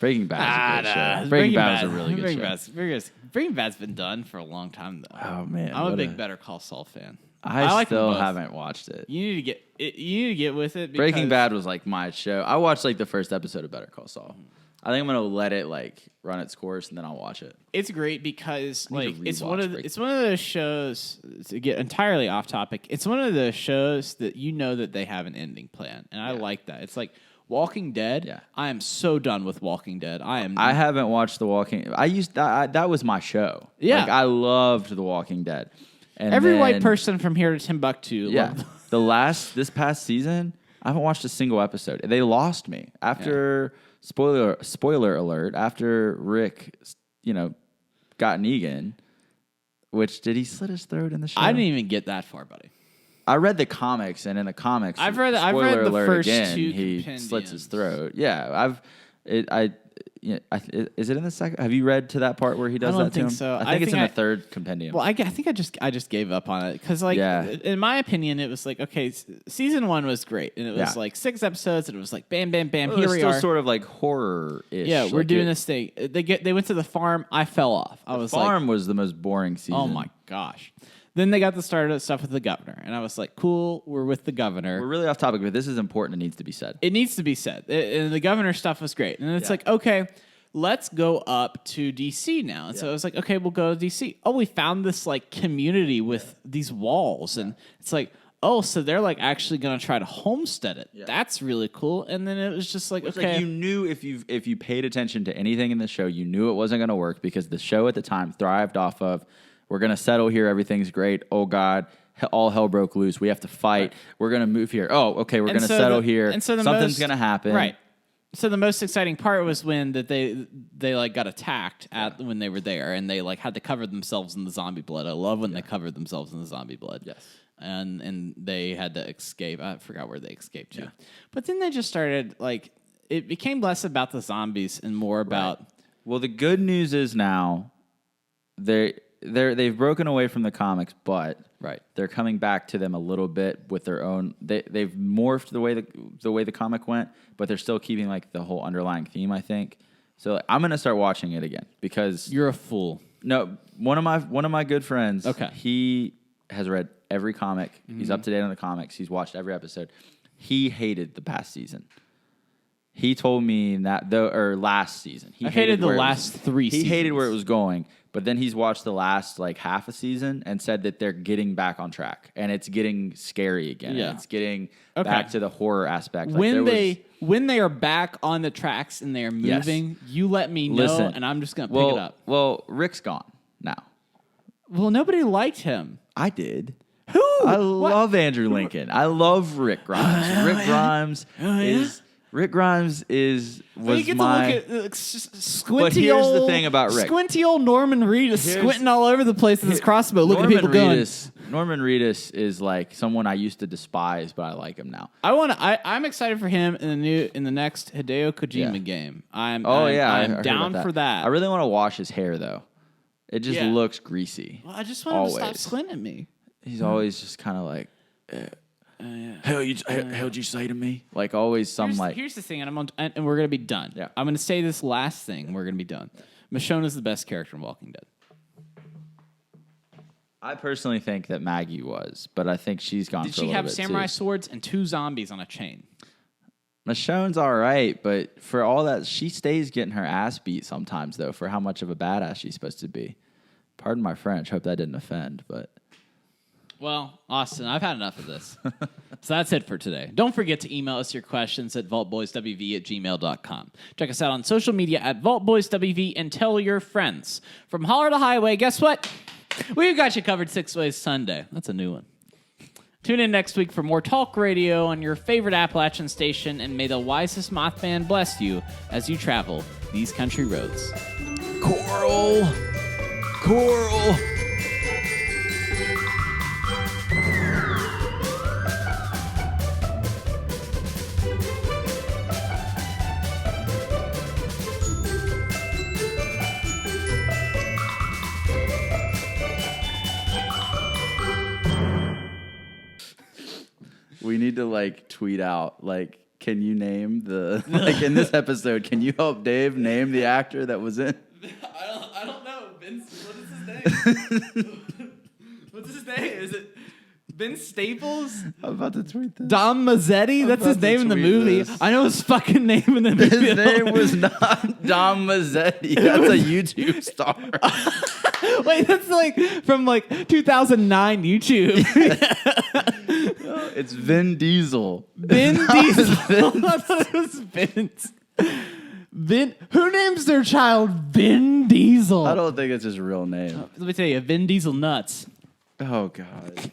C: Breaking Bad is a great show. Breaking Bad is a really good show.
B: Breaking Bad's been done for a long time, though.
C: Oh, man.
B: I'm a big Better Call Saul fan.
C: I
B: like them
C: still
B: both.
C: haven't watched it.
B: You need to get with it.
C: Breaking Bad was like my show. I watched like the first episode of Better Call Saul. I think I'm gonna let it like run its course and then I'll watch it.
B: It's great because like
C: to
B: it's
C: rewatch
B: one of
C: Breaking
B: those shows, to get entirely off topic. It's one of the shows that you know that they have an ending plan, and I like that. It's like Walking Dead.
C: Yeah.
B: I am so done with Walking Dead.
C: I haven't watched The Walking. That was my show.
B: Yeah.
C: Like, I loved The Walking Dead. And
B: Every white
C: then-
B: person from here to Timbuktu.
C: Yeah. This past season, I haven't watched a single episode. They lost me after spoiler alert. After Rick, got Negan. Which did he slit his throat in the show?
B: I didn't even get that far, buddy.
C: I read the comics, and in the comics,
B: I've read the
C: spoiler alert
B: first
C: again,
B: 2
C: he
B: compendiums.
C: slits his throat. Yeah, is it in the second? Have you read to that part where he does
B: I don't
C: that to
B: think
C: him?
B: so.
C: I think it's in the third compendium.
B: Well, I think I just gave up on it because, like, in my opinion, it was like, okay, season 1 was great, and it was like 6 episodes, and it was like, bam, bam, bam. Here we
C: still
B: are,
C: sort of like horror-ish.
B: Yeah, we're doing this thing. They went to the farm. I fell off. I was
C: farm was the most boring season.
B: Oh my gosh. Then they got the start of stuff with the governor, and I was like, cool, we're with the governor.
C: We're really off topic, but this is important. It needs to be said.
B: It needs to be said. And the governor stuff was great. And it's like, okay, let's go up to D.C. now. And so I was like, okay, we'll go to D.C. Oh, we found this, like, community with these walls. And it's like, oh, so they're, like, actually going to try to homestead it. Yeah. That's really cool. And then it was just like, okay.
C: Like you knew if you paid attention to anything in the show, you knew it wasn't going to work because the show at the time thrived off of, we're going to settle here. Everything's great. Oh, God. All hell broke loose. We have to fight. Right. We're going to move here. Oh, okay. We're going to settle here. And so something's going to happen.
B: Right. So the most exciting part was when that they like got attacked when they were there, and they like had to cover themselves in the zombie blood. I love when they covered themselves in the zombie blood.
C: Yes.
B: And they had to escape. I forgot where they escaped to. Yeah. But then they just started, like, it became less about the zombies and more about...
C: Well, the good news is now they've broken away from the comics, but they're coming back to them a little bit with their own. They've morphed the way the comic went, but they're still keeping like the whole underlying theme, I think. So I'm gonna start watching it again because
B: you're a fool.
C: No, one of my good friends.
B: Okay,
C: he has read every comic. Mm-hmm. He's up to date on the comics. He's watched every episode. He hated the past season. He told me that last season. He
B: hated the last 3 seasons.
C: He hated where it was going, but then he's watched the last like half a season and said that they're getting back on track and it's getting scary again. Yeah. It's getting back to the horror aspect. Like
B: when they are back on the tracks and they're moving, you let me know and I'm just going to pick it up.
C: Well, Rick's gone now.
B: Well, nobody liked him.
C: I did.
B: Who?
C: I love Andrew Lincoln. I love Rick Grimes. Rick Grimes was
B: you
C: my.
B: Get to look at squinty
C: but here's
B: old,
C: the thing about Rick.
B: Squinty old Norman Reedus squinting all over the place with his crossbow, looking at people going.
C: Norman Reedus is like someone I used to despise, but I like him now.
B: I'm excited for him in the next Hideo Kojima game. I'm down for that.
C: I really want to wash his hair though. It just looks greasy.
B: Well, I just want him to stop squinting at me.
C: He's always just kind of like. How'd you say to me? Like always,
B: here's the thing, and we're gonna be done.
C: Yeah.
B: I'm gonna say this last thing. And we're gonna be done. Michonne's the best character in Walking Dead.
C: I personally think that Maggie was, but I think she's gone.
B: Did she have samurai swords and 2 zombies on a chain?
C: Michonne's all right, but for all that, she stays getting her ass beat sometimes, though. For how much of a badass she's supposed to be. Pardon my French. Hope that didn't offend, but.
B: Well, Austin, I've had enough of this. So that's it for today. Don't forget to email us your questions at vaultboyswv@gmail.com. Check us out on social media at vaultboyswv and tell your friends. From Holler to Highway, guess what? We've got you covered 6 ways Sunday. That's a new one. Tune in next week for more talk radio on your favorite Appalachian station, and may the wisest Mothman bless you as you travel these country roads.
C: Coral! We need to like tweet out like, can you name the like in this episode? Can you help Dave name the actor that was in?
B: I don't know. Vince, what is his name? What's his name? Is it Vince Staples?
C: I'm about to tweet this.
B: Dom Mazzetti? That's his name in the movie.
C: This.
B: I know his fucking name in the movie.
C: His name was not Dom Mazzetti. That's a YouTube star.
B: Wait, that's like from like 2009 YouTube.
C: It's Vin Diesel.
B: Vin Diesel. I thought it was Vince. Who names their child Vin Diesel?
C: I don't think it's his real name.
B: Let me tell you, Vin Diesel nuts.
C: Oh, God.